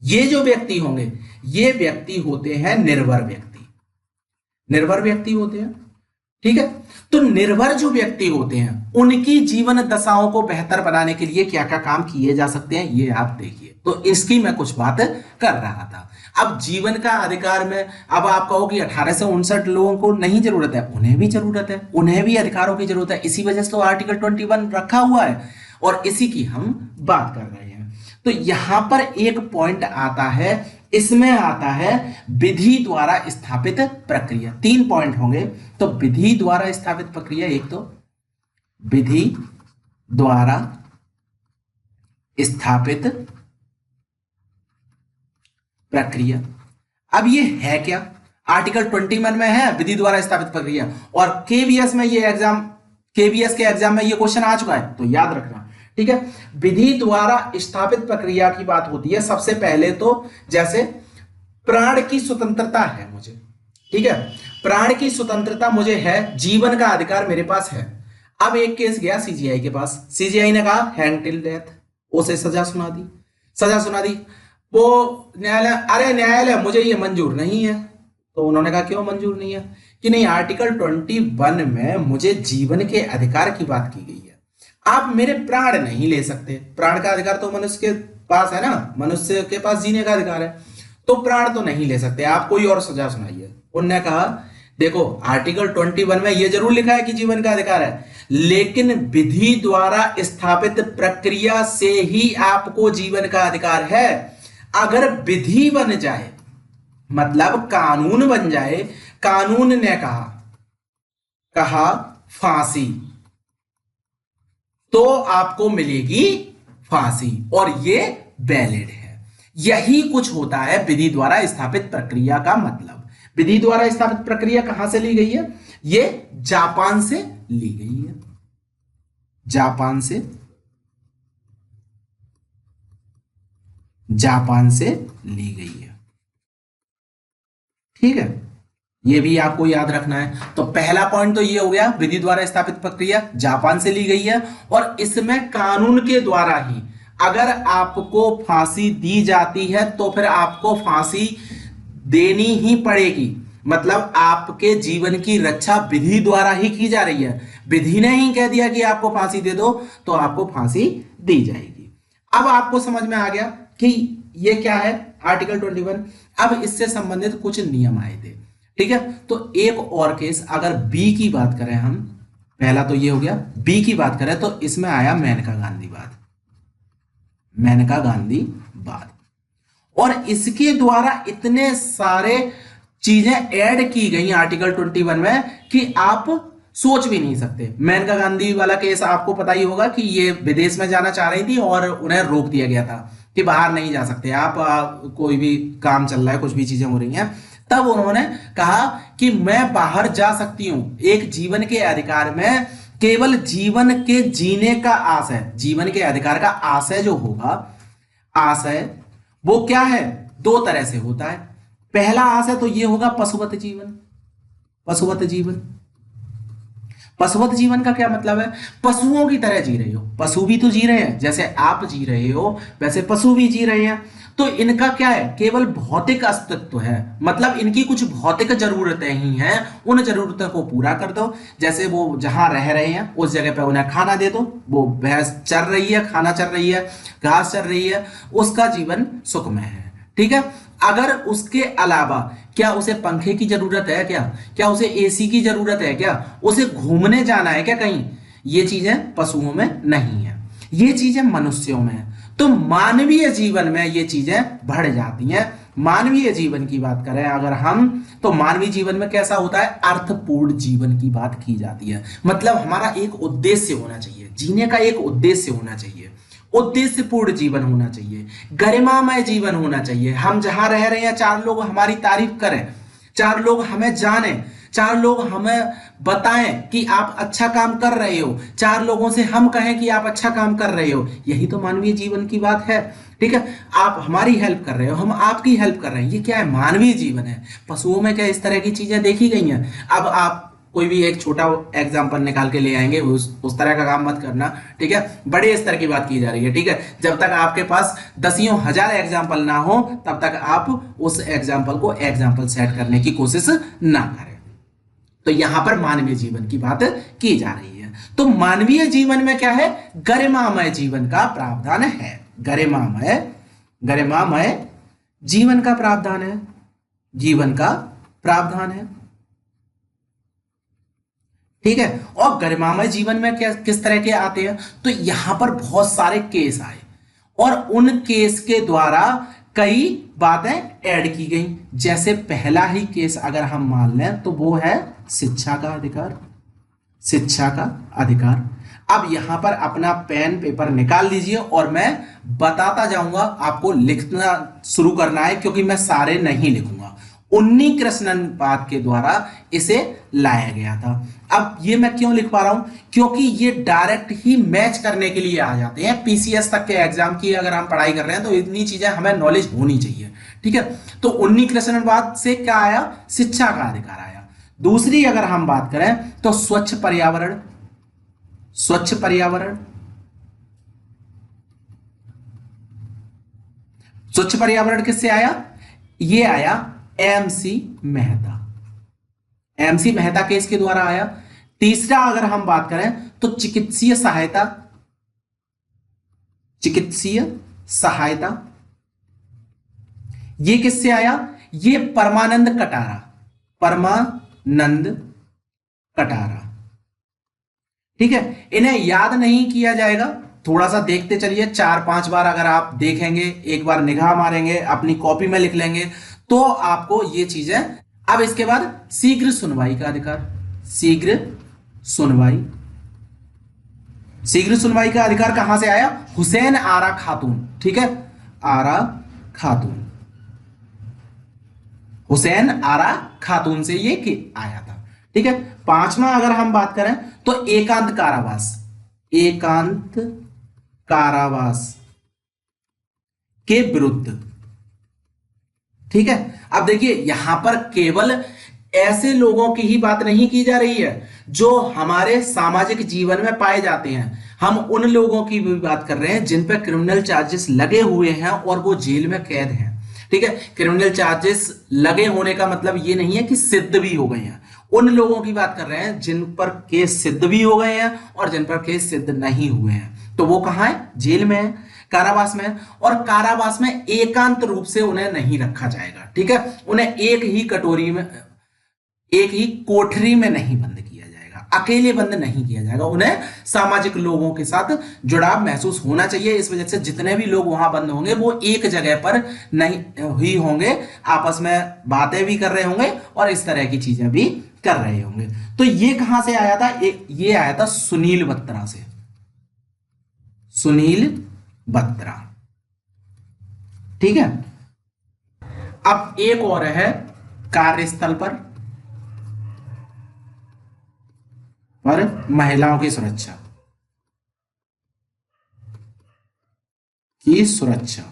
ये जो व्यक्ति होंगे ये व्यक्ति होते हैं निर्भर व्यक्ति, निर्भर व्यक्ति होते हैं, ठीक है। तो निर्भर जो व्यक्ति होते हैं उनकी जीवन दशाओं को बेहतर बनाने के लिए क्या क्या काम किए जा सकते हैं, ये आप देखिए। तो इसकी मैं कुछ बात कर रहा था। अब जीवन का अधिकार में, अब आप कहो कि 18 से 59 लोगों को नहीं जरूरत है, उन्हें भी जरूरत है, उन्हें भी अधिकारों की जरूरत है। इसी वजह से तो आर्टिकल 21 रखा हुआ है और इसी की हम बात कर रहे हैं। तो यहां पर एक पॉइंट आता है, इसमें आता है विधि द्वारा स्थापित प्रक्रिया। 3 पॉइंट होंगे। तो विधि द्वारा स्थापित प्रक्रिया, एक तो विधि द्वारा स्थापित प्रक्रिया। अब ये है क्या? आर्टिकल 21 में है विधि द्वारा स्थापित प्रक्रिया, और केवीएस में ये एग्जाम, केवीएस के एग्जाम में ये क्वेश्चन आ चुका है, तो याद रखना, ठीक है। विधि द्वारा स्थापित प्रक्रिया की बात होती है सबसे पहले तो, जैसे प्राण की स्वतंत्रता है मुझे, ठीक है, प्राण की स्वतंत्रता मुझे है, जीवन का अधिकार मेरे पास है। अब एक केस गया सीजीआई के पास, सीजीआई ने कहा हैंग टिल डेथ, उसे सजा सुना दी, सजा सुना दी। वो न्यायालय, अरे न्यायालय मुझे ये मंजूर नहीं है। तो उन्होंने कहा क्यों मंजूर नहीं है? कि नहीं, आर्टिकल 21 में मुझे जीवन के अधिकार की बात की गई है, आप मेरे प्राण नहीं ले सकते। प्राण का अधिकार तो मनुष्य के पास है ना, मनुष्य के पास जीने का अधिकार है, तो प्राण तो नहीं ले सकते, आप कोई और सजा सुनाइए। उन्होंने कहा देखो आर्टिकल 21 में ये जरूर लिखा है कि जीवन का अधिकार है, लेकिन विधि द्वारा स्थापित प्रक्रिया से ही आपको जीवन का अधिकार है। अगर विधि बन जाए, मतलब कानून बन जाए, कानून ने कहा फांसी, तो आपको मिलेगी फांसी, और ये वैलिड है। यही कुछ होता है विधि द्वारा स्थापित प्रक्रिया का मतलब। विधि द्वारा स्थापित प्रक्रिया कहां से ली गई है? ये जापान से ली गई है, जापान से, जापान से ली गई है, ठीक है। ये भी आपको याद रखना है। तो पहला पॉइंट तो ये हो गया, विधि द्वारा स्थापित प्रक्रिया जापान से ली गई है, और इसमें कानून के द्वारा ही अगर आपको फांसी दी जाती है तो फिर आपको फांसी देनी ही पड़ेगी। मतलब आपके जीवन की रक्षा विधि द्वारा ही की जा रही है। विधि ने ही कह दिया कि आपको फांसी दे दो, तो आपको फांसी दी जाएगी। अब आपको समझ में आ गया कि ये क्या है आर्टिकल 21। अब इससे संबंधित कुछ नियम आए थे, ठीक है। तो एक और केस, अगर बी की बात करें हम, पहला तो ये हो गया, बी की बात करें तो इसमें आया मेनका गांधी वाद, मेनका गांधी वाद, और इसके द्वारा इतने सारे चीजें ऐड की गई आर्टिकल 21 में कि आप सोच भी नहीं सकते। मेनका गांधी वाला केस आपको पता ही होगा कि ये विदेश में जाना चाह रही थी और उन्हें रोक दिया गया था कि बाहर नहीं जा सकते आप, कोई भी काम चल रहा है, कुछ भी चीजें हो रही हैं। तब उन्होंने कहा कि मैं बाहर जा सकती हूं। एक जीवन के अधिकार में केवल जीवन के जीने का आशय, जीवन के अधिकार का आशय जो होगा, आशय वो क्या है, 2 तरह से होता है। पहला आशय तो ये होगा पशुवत जीवन, पशुवत जीवन। पशुवत जीवन का क्या मतलब है? पशुओं की तरह जी रहे हो। पशु भी तो जी रहे हैं, जैसे आप जी रहे हो वैसे पशु भी जी रहे हैं। तो इनका क्या है? केवल भौतिक अस्तित्व है, मतलब इनकी कुछ भौतिक जरूरतें ही हैं, उन जरूरतों को पूरा कर दो। जैसे वो जहां रह रहे हैं उस जगह पे उन्हें खाना दे दो, वो भैंस चर रही है, खाना चर रही है, घास चर रही है, उसका जीवन सुखमय है। ठीक है। अगर उसके अलावा क्या उसे पंखे की जरूरत है? क्या उसे एसी की जरूरत है? क्या उसे घूमने जाना है क्या कहीं? ये चीजें पशुओं में नहीं है, ये चीजें मनुष्यों में है। तो मानवीय जीवन में ये चीजें बढ़ जाती हैं। मानवीय जीवन की बात करें अगर हम, तो मानवीय जीवन में कैसा होता है? अर्थपूर्ण जीवन की बात की जाती है। मतलब हमारा एक उद्देश्य होना चाहिए, जीने का एक उद्देश्य होना चाहिए, उद्देश्यपूर्ण जीवन होना चाहिए, गरिमामय जीवन होना चाहिए। हम जहां रह रहे हैं चार लोग हमारी तारीफ करें, चार लोग हमें जाने, चार लोग हमें बताएं कि आप अच्छा काम कर रहे हो, चार लोगों से हम कहें कि आप अच्छा काम कर रहे हो। यही तो मानवीय जीवन की बात है। ठीक है। आप हमारी हेल्प कर रहे हो, हम आपकी हेल्प कर रहे हैं, ये क्या है? मानवीय जीवन है। पशुओं में क्या इस तरह की चीजें देखी गई हैं? अब आप कोई भी एक छोटा एग्जांपल निकाल के ले आएंगे, उस तरह का काम मत करना। ठीक है। बड़े स्तर की बात की जा रही है। ठीक है। जब तक आपके पास दसियों हजार एग्जांपल ना हो तब तक आप उस एग्जांपल को एग्जांपल सेट करने की कोशिश ना करें। तो यहां पर मानवीय जीवन की बात की जा रही है। तो मानवीय जीवन में क्या है? गरिमामय जीवन का प्रावधान है। गरिमामय गरिमामय जीवन का प्रावधान है, जीवन का प्रावधान है। ठीक है। और गरिमामय जीवन में क्या किस तरह के आते हैं? तो यहां पर बहुत सारे केस आए और उन केस के द्वारा कई बातें ऐड की गई। जैसे पहला ही केस अगर हम मान लें तो वो है शिक्षा का अधिकार। शिक्षा का अधिकार। अब यहां पर अपना पेन पेपर निकाल लीजिए और मैं बताता जाऊंगा, आपको लिखना शुरू करना है क्योंकि मैं सारे नहीं लिखूंगा। उन्नी कृष्णन पाद के द्वारा इसे लाया गया था। अब ये मैं क्यों लिख पा रहा हूं? क्योंकि ये डायरेक्ट ही मैच करने के लिए आ जाते हैं। पीसीएस तक के एग्जाम की अगर हम पढ़ाई कर रहे हैं तो इतनी चीजें हमें नॉलेज होनी चाहिए। ठीक है। तो उन्नी कृष्णनवाद से क्या आया? शिक्षा का अधिकार आया। दूसरी अगर हम बात करें तो स्वच्छ पर्यावरण। स्वच्छ पर्यावरण, स्वच्छ पर्यावरण किससे आया? ये आया MC Mehta. MC Mehta case के द्वारा आया। तीसरा अगर हम बात करें तो चिकित्सीय सहायता। चिकित्सीय सहायता ये किससे आया? ये परमानंद कटारा। परमानंद कटारा। ठीक है। इन्हें याद नहीं किया जाएगा, थोड़ा सा देखते चलिए। 4-5 बार अगर आप देखेंगे, एक बार निगाह मारेंगे, अपनी कॉपी में लिख लेंगे तो आपको ये चीजें। अब इसके बाद शीघ्र सुनवाई का अधिकार। शीघ्र सुनवाई। शीघ्र सुनवाई का अधिकार कहां से आया? हुसैन आरा खातून। ठीक है। आरा खातून, हुसैन आरा खातून से ये आया था। ठीक है। पांचवा अगर हम बात करें तो एकांत कारावास। एकांत कारावास के विरुद्ध। ठीक है। अब देखिए यहां पर केवल ऐसे लोगों की ही बात नहीं की जा रही है जो हमारे सामाजिक जीवन में पाए जाते हैं, हम उन लोगों की भी बात कर रहे हैं जिन पर क्रिमिनल चार्जेस लगे हुए हैं और वो जेल में कैद हैं। ठीक है। क्रिमिनल चार्जेस लगे होने का मतलब ये नहीं है कि सिद्ध भी हो गए हैं। उन लोगों की बात कर रहे हैं जिन पर केस सिद्ध भी हो गए हैं और जिन पर केस सिद्ध नहीं हुए हैं। तो वो कहां है? जेल में है, कारावास में है। और कारावास में एकांत रूप से उन्हें नहीं रखा जाएगा। ठीक है। उन्हें एक ही कटोरी में, एक ही कोठरी में नहीं बंद किया जाएगा, अकेले बंद नहीं किया जाएगा। उन्हें सामाजिक लोगों के साथ जुड़ाव महसूस होना चाहिए। इस वजह से जितने भी लोग वहां बंद होंगे वो एक जगह पर नहीं ही होंगे, आपस में बातें भी कर रहे होंगे और इस तरह की चीजें भी कर रहे होंगे। तो ये कहां से आया था? ये आया था सुनील बत्रा से। सुनील बत्रा। ठीक है। अब एक और है कार्यस्थल पर महिलाओं की सुरक्षा। की सुरक्षा।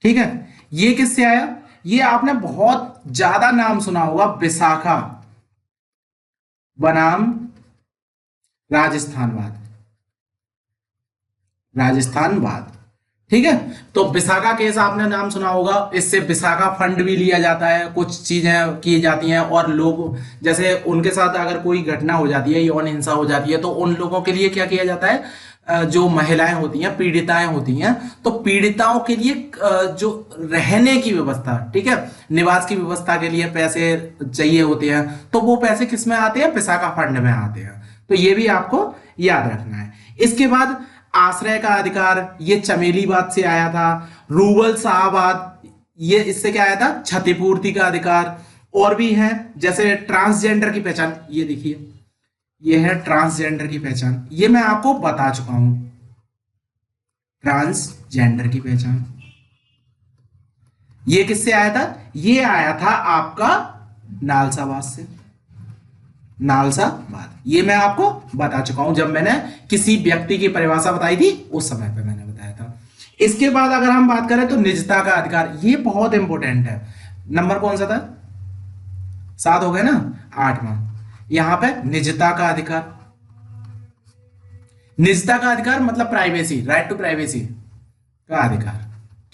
ठीक है। ये किससे आया? ये आपने बहुत ज्यादा नाम सुना होगा, विशाखा बनाम राजस्थानवाद, राजस्थानवाद। ठीक है, तो विशाखा केस आपने नाम सुना होगा, इससे विशाखा फंड भी लिया जाता है, कुछ चीजें की जाती हैं, और लोग जैसे उनके साथ अगर कोई घटना हो जाती है, यौन हिंसा हो जाती है, तो उन लोगों के लिए क्या किया जाता है, जो महिलाएं होती हैं, पीड़िताएं होती हैं, तो पीड़िताओं के लिए जो रहने की व्यवस्था, ठीक है, निवास की व्यवस्था के लिए पैसे चाहिए होते हैं, तो वो पैसे किस में आते हैं, विशाखा फंड में आते हैं। तो ये भी आपको याद रखना है। इसके बाद आश्रय का अधिकार, ये चमेलीवाद से आया था। रूबल शाहवाद, ये इससे क्या आया था, क्षतिपूर्ति का अधिकार। और भी है जैसे ट्रांसजेंडर की पहचान, ये देखिए, ये है ट्रांसजेंडर की पहचान, ये मैं आपको बता चुका हूं, ट्रांसजेंडर की पहचान। ये किससे आया था, ये आया था आपका नालसावाद से, नालसावाद। ये मैं आपको बता चुका हूं, जब मैंने किसी व्यक्ति की परिभाषा बताई थी उस समय पे मैंने बताया था। इसके बाद अगर हम बात करें तो निजता का अधिकार, ये बहुत इंपॉर्टेंट है। नंबर कौन सा था, 7 हो गए ना, 8वां। यहां पे निजता का अधिकार, निजता का अधिकार मतलब प्राइवेसी, राइट टू प्राइवेसी का अधिकार।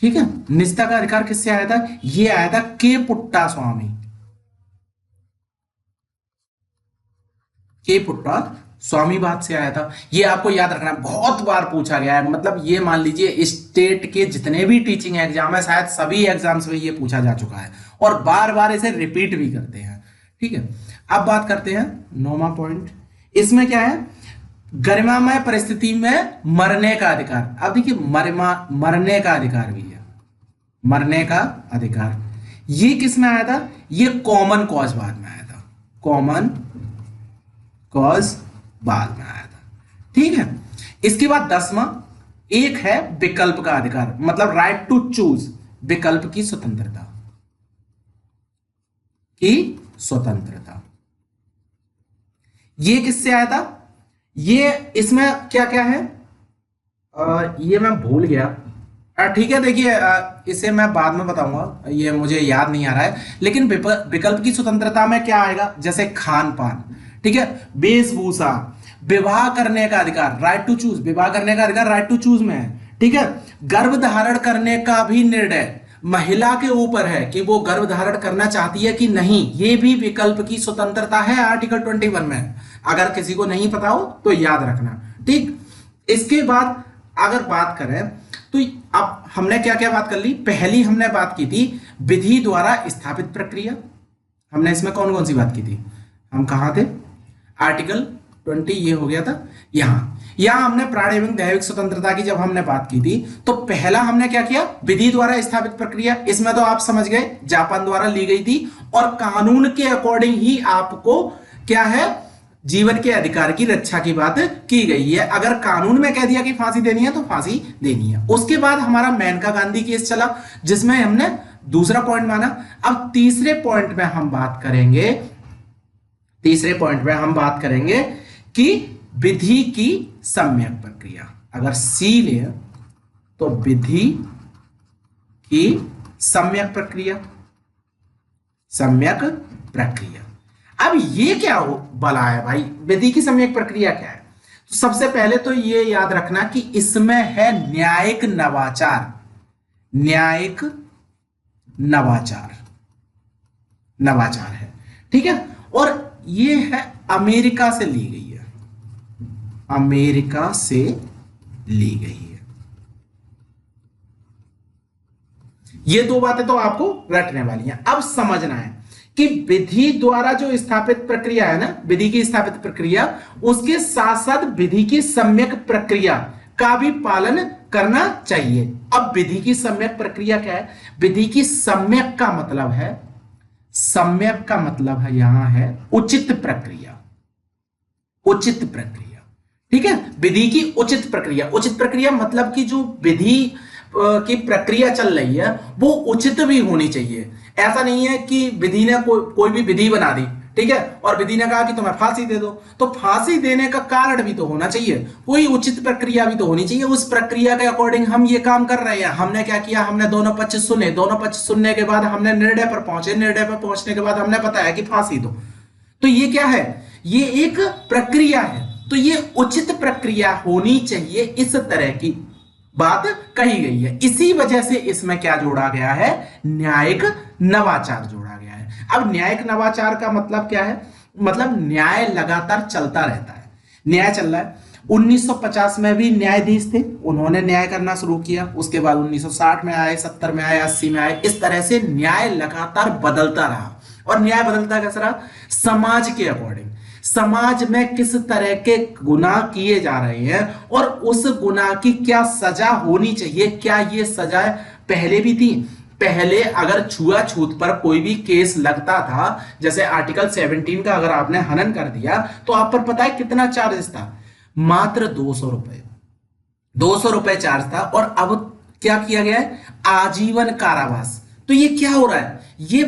ठीक है, निजता का अधिकार किससे आया था, ये आया था के पुट्टास्वामी, के पुट्टास्वामीवाद से आया था। ये आपको याद रखना, बहुत बार पूछा गया है, मतलब ये मान लीजिए स्टेट के जितने भी टीचिंग एग्जाम है, शायद सभी एग्जाम्स में ये पूछा जा चुका है, और बार बार इसे रिपीट भी करते हैं। ठीक है, अब बात करते हैं 9वां पॉइंट। इसमें क्या है, गरिमामय परिस्थिति में मरने का अधिकार। अब देखिए, मरने का अधिकार भी है, मरने का अधिकार। ये किस में आया था, ये कॉमन कॉज बाद में आया था, कॉमन कॉज बाद में आया था। ठीक है, इसके बाद 10वां एक है विकल्प का अधिकार, मतलब राइट टू चूज, विकल्प की स्वतंत्रता, की स्वतंत्रता। ये किससे आया था, ये इसमें क्या क्या है, ये मैं भूल गया। ठीक है, देखिए इसे मैं बाद में बताऊंगा, ये मुझे याद नहीं आ रहा है। लेकिन विकल्प की स्वतंत्रता में क्या आएगा, जैसे खान पान, ठीक है, वेशभूषा, विवाह करने का अधिकार, राइट टू चूज, विवाह करने का अधिकार राइट टू चूज में है। ठीक है, गर्भ धारण करने का भी निर्णय महिला के ऊपर है कि वो गर्भ धारण करना चाहती है कि नहीं, ये भी विकल्प की स्वतंत्रता है आर्टिकल 21 में। अगर किसी को नहीं पता हो तो याद रखना। ठीक, इसके बाद अगर बात करें तो अब हमने क्या क्या बात कर ली, पहली हमने बात की थी विधि द्वारा स्थापित प्रक्रिया। हमने इसमें कौन कौन सी बात की थी, हम कहां थे, आर्टिकल 20 ये हो गया था। यहां हमने प्राण एवं दैविक स्वतंत्रता की जब हमने बात की थी, तो पहला हमने क्या किया, विधि द्वारा स्थापित प्रक्रिया। इसमें तो आप समझ गए, जापान द्वारा ली गई थी, और कानून के अकॉर्डिंग ही आपको क्या है, जीवन के अधिकार की रक्षा की बात की गई है। अगर कानून में कह दिया कि फांसी देनी है तो फांसी देनी है। उसके बाद हमारा मेनका गांधी केस चला, जिसमें हमने दूसरा पॉइंट माना। अब तीसरे पॉइंट में हम बात करेंगे, तीसरे पॉइंट में हम बात करेंगे कि विधि की सम्यक प्रक्रिया। अगर सी ले तो विधि की सम्यक प्रक्रिया, सम्यक प्रक्रिया। अब ये क्या हो भला है भाई, विधि की सम्यक प्रक्रिया क्या है? तो सबसे पहले तो ये याद रखना कि इसमें है न्यायिक नवाचार, न्यायिक नवाचार, नवाचार है। ठीक है, और ये है अमेरिका से ली गई है, अमेरिका से ली गई है। ये दो बातें तो आपको रटने वाली हैं। अब समझना है कि विधि द्वारा जो स्थापित प्रक्रिया है ना, विधि की स्थापित प्रक्रिया, उसके साथ साथ विधि की सम्यक प्रक्रिया का भी पालन करना चाहिए। अब विधि की सम्यक प्रक्रिया क्या है? विधि की सम्यक का मतलब है, सम्यक का मतलब है यहां है उचित प्रक्रिया, उचित प्रक्रिया। ठीक है, विधि की उचित प्रक्रिया, उचित प्रक्रिया मतलब कि जो विधि की प्रक्रिया चल रही है वो उचित भी होनी चाहिए। ऐसा नहीं है कि विधि ने कोई भी विधि बना दी, ठीक है, और विधि ने कहा कि तुम्हें फांसी दे दो, तो फांसी देने का कारण भी तो होना चाहिए, कोई उचित प्रक्रिया भी तो होनी चाहिए। उस प्रक्रिया के अकॉर्डिंग हम ये काम कर रहे हैं। हमने क्या किया, हमने दोनों पक्ष सुने, दोनों पक्ष सुनने के बाद हमने निर्णय पर पहुंचे, निर्णय पर पहुंचने के बाद हमने बताया कि फांसी दो। तो ये क्या है, ये एक प्रक्रिया है। तो ये उचित प्रक्रिया होनी चाहिए, इस तरह की बात कही गई है। इसी वजह से इसमें क्या जोड़ा गया है, न्यायिक नवाचार जोड़ा गया है। अब न्यायिक नवाचार का मतलब क्या है, मतलब न्याय लगातार चलता रहता है, न्याय चल रहा है। 1950 में भी न्यायाधीश थे, उन्होंने न्याय करना शुरू किया, उसके बाद 1960 में आए, 70 में आए, 80 में आए। इस तरह से न्याय लगातार बदलता रहा। और न्याय बदलता कैसे रहा, समाज के अकॉर्डिंग, समाज में किस तरह के गुनाह किए जा रहे हैं और उस गुनाह की क्या सजा होनी चाहिए। क्या ये सजाएं पहले भी थी, पहले अगर छुआछूत पर कोई भी केस लगता था, जैसे आर्टिकल 17 का अगर आपने हनन कर दिया तो आप पर पता है कितना चार्जेस था, मात्र 200 रुपए, 200 रुपए चार्ज था। और अब क्या किया गया है, आजीवन कारावास। तो ये क्या हो रहा है, ये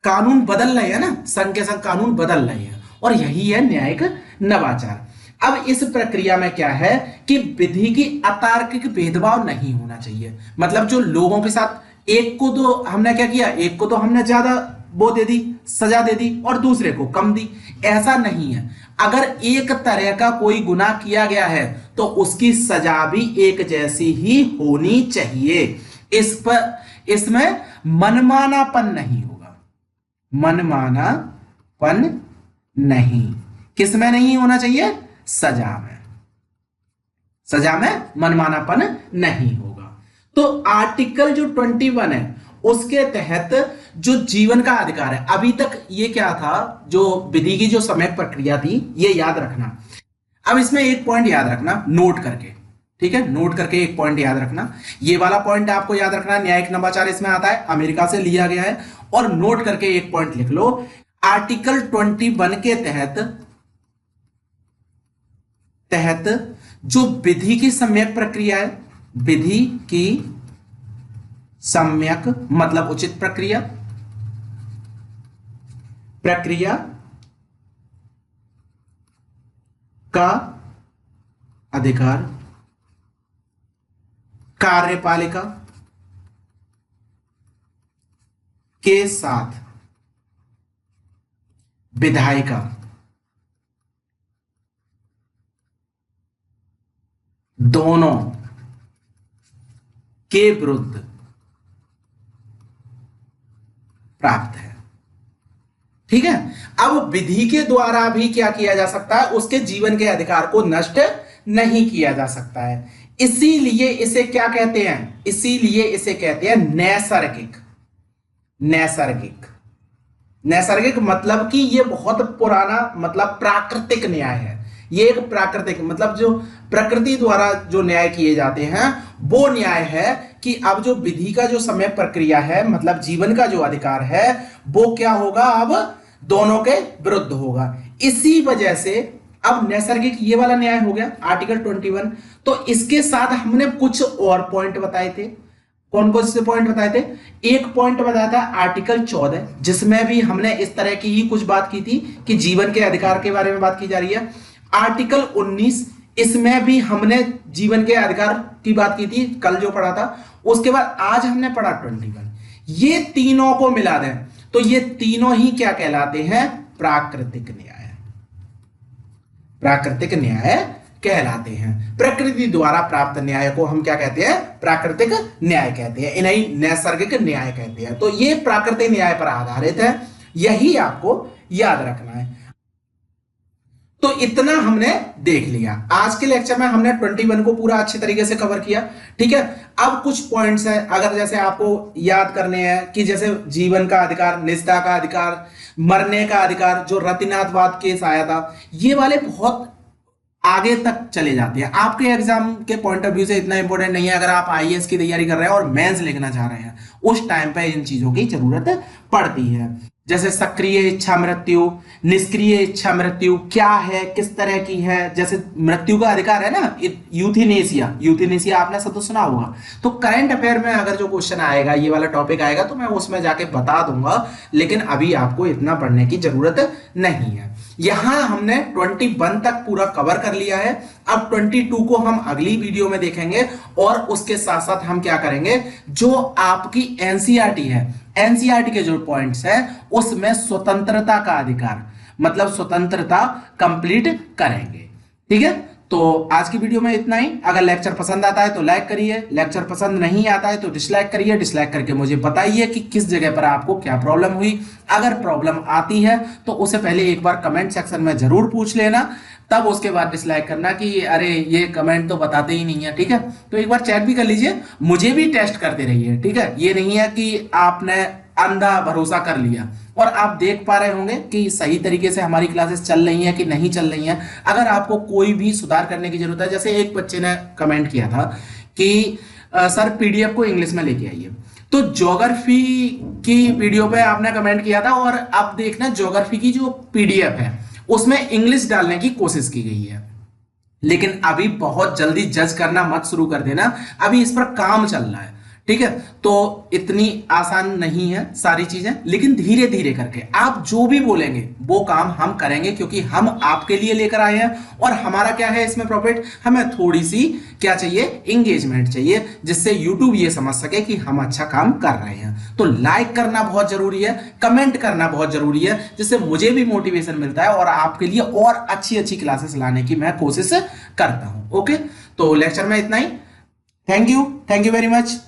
कानून बदल रहे हैं ना, संघ के संघ कानून बदल रहे हैं, और यही है न्यायिक नवाचार। अब इस प्रक्रिया में क्या है कि विधि की अतार्किक भेदभाव नहीं होना चाहिए। मतलब जो लोगों के साथ, एक को तो हमने क्या किया, एक को तो हमने ज्यादा वो दे दी, सजा दे दी, और दूसरे को कम दी, ऐसा नहीं है। अगर एक तरह का कोई गुनाह किया गया है तो उसकी सजा भी एक जैसी ही होनी चाहिए। इस पर, इसमें मनमानापन नहीं होगा, मनमानापन नहीं, किसमें नहीं होना चाहिए, सजा में, सजा में मनमानापन नहीं होगा। तो आर्टिकल जो 21 है उसके तहत जो जीवन का अधिकार है, अभी तक ये क्या था, जो विधि की जो समय प्रक्रिया थी, ये याद रखना। अब इसमें एक पॉइंट याद रखना नोट करके, ठीक है, नोट करके एक पॉइंट याद रखना, ये वाला पॉइंट आपको याद रखना, न्यायिक नवाचार इसमें आता है, अमेरिका से लिया गया है। और नोट करके एक पॉइंट लिख लो, आर्टिकल 21 के तहत जो विधि की सम्यक प्रक्रिया है, विधि की सम्यक मतलब उचित प्रक्रिया, प्रक्रिया का अधिकार कार्यपालिका के साथ विधायिका दोनों के विरुद्ध प्राप्त है। ठीक है, अब विधि के द्वारा भी क्या किया जा सकता है, उसके जीवन के अधिकार को नष्ट नहीं किया जा सकता है। इसीलिए इसे क्या कहते हैं, इसीलिए इसे कहते हैं नैसर्गिक। नैसर्गिक, नैसर्गिक मतलब कि ये बहुत पुराना, मतलब प्राकृतिक न्याय है। ये एक प्राकृतिक, मतलब जो प्रकृति द्वारा जो न्याय किए जाते हैं वो न्याय है कि अब जो विधि का जो समय प्रक्रिया है, मतलब जीवन का जो अधिकार है, वो क्या होगा, अब दोनों के विरुद्ध होगा। इसी वजह से अब नैसर्गिक ये वाला न्याय हो गया आर्टिकल 21। तो इसके साथ हमने कुछ और पॉइंट बताए थे। कौन कौन से पॉइंट बताए थे, एक पॉइंट बताया था आर्टिकल 14, जिसमें भी हमने इस तरह की ही कुछ बात की थी कि जीवन के अधिकार के बारे में बात की जा रही है। आर्टिकल 19, इसमें भी हमने जीवन के अधिकार की बात की थी, कल जो पढ़ा था। उसके बाद आज हमने पढ़ा 21। ये तीनों को मिला दें तो ये तीनों ही क्या कहलाते हैं, प्राकृतिक न्याय। प्राकृतिक न्याय कहलाते हैं। प्रकृति द्वारा प्राप्त न्याय को हम क्या कहते हैं, प्राकृतिक न्याय कहते हैं, इन्हें नैसर्गिक न्याय कहते हैं। तो ये प्राकृतिक न्याय पर आधारित है, यही आपको याद रखना है। तो इतना हमने देख लिया। आज के लेक्चर में हमने 21 को पूरा अच्छे तरीके से कवर किया। ठीक है, अब कुछ पॉइंट्स हैं, अगर जैसे आपको याद करने हैं कि जैसे जीवन का अधिकार, निजता का अधिकार, मरने का अधिकार, जो रतिनाथवाद केस आया था, ये वाले बहुत आगे तक चले जाते हैं। आपके एग्जाम के पॉइंट ऑफ व्यू से इतना इंपॉर्टेंट नहीं है। अगर आप आईएएस की तैयारी कर रहे हैं और मेंस लिखना चाह रहे हैं, उस टाइम पे इन चीजों की जरूरत पड़ती है। जैसे सक्रिय इच्छा मृत्यु, निष्क्रिय इच्छा मृत्यु क्या है, किस तरह की है। जैसे मृत्यु का अधिकार है ना, यूथेनेसिया, यूथेनेसिया आपने सब तो सुना होगा। तो करंट अफेयर में अगर जो क्वेश्चन आएगा, ये वाला टॉपिक आएगा, तो मैं उसमें जाके बता दूंगा, लेकिन अभी आपको इतना पढ़ने की जरूरत नहीं है। यहां हमने 21 तक पूरा कवर कर लिया है। अब 22 को हम अगली वीडियो में देखेंगे, और उसके साथ साथ हम क्या करेंगे, जो आपकी एनसीईआरटी है, एनसीईआरटी के जो पॉइंट्स हैं उसमें स्वतंत्रता का अधिकार, मतलब स्वतंत्रता कंप्लीट करेंगे। ठीक है, तो आज की वीडियो में इतना ही। अगर लेक्चर पसंद आता है तो लाइक करिए, लेक्चर पसंद नहीं आता है तो डिसलाइक करिए। डिसलाइक करके मुझे बताइए कि किस जगह पर आपको क्या प्रॉब्लम हुई। अगर प्रॉब्लम आती है तो उसे पहले एक बार कमेंट सेक्शन में जरूर पूछ लेना, तब उसके बाद डिसलाइक करना कि अरे ये कमेंट तो बताते ही नहीं है। ठीक है, तो एक बार चैट भी कर लीजिए, मुझे भी टेस्ट करते रहिए। ठीक है, ये नहीं है कि आपने अंधा भरोसा कर लिया। और आप देख पा रहे होंगे कि सही तरीके से हमारी क्लासेस चल रही हैं कि नहीं चल रही हैं। अगर आपको कोई भी सुधार करने की जरूरत है, जैसे एक बच्चे ने कमेंट किया था कि सर पीडीएफ को इंग्लिश में लेके आइए, तो ज्योग्राफी की वीडियो पे आपने कमेंट किया था, और अब देखना ज्योग्राफी की जो पीडीएफ है उसमें इंग्लिश डालने की कोशिश की गई है। लेकिन अभी बहुत जल्दी जज करना मत शुरू कर देना, अभी इस पर काम चल रहा है। ठीक है, तो इतनी आसान नहीं है सारी चीजें, लेकिन धीरे धीरे करके आप जो भी बोलेंगे वो काम हम करेंगे, क्योंकि हम आपके लिए लेकर आए हैं। और हमारा क्या है इसमें प्रॉफिट, हमें थोड़ी सी क्या चाहिए, इंगेजमेंट चाहिए, जिससे यूट्यूब ये समझ सके कि हम अच्छा काम कर रहे हैं। तो लाइक करना बहुत जरूरी है, कमेंट करना बहुत जरूरी है, जिससे मुझे भी मोटिवेशन मिलता है और आपके लिए और अच्छी अच्छी क्लासेस लाने की मैं कोशिश करता हूं। ओके, तो लेक्चर में इतना ही। Thank you very much.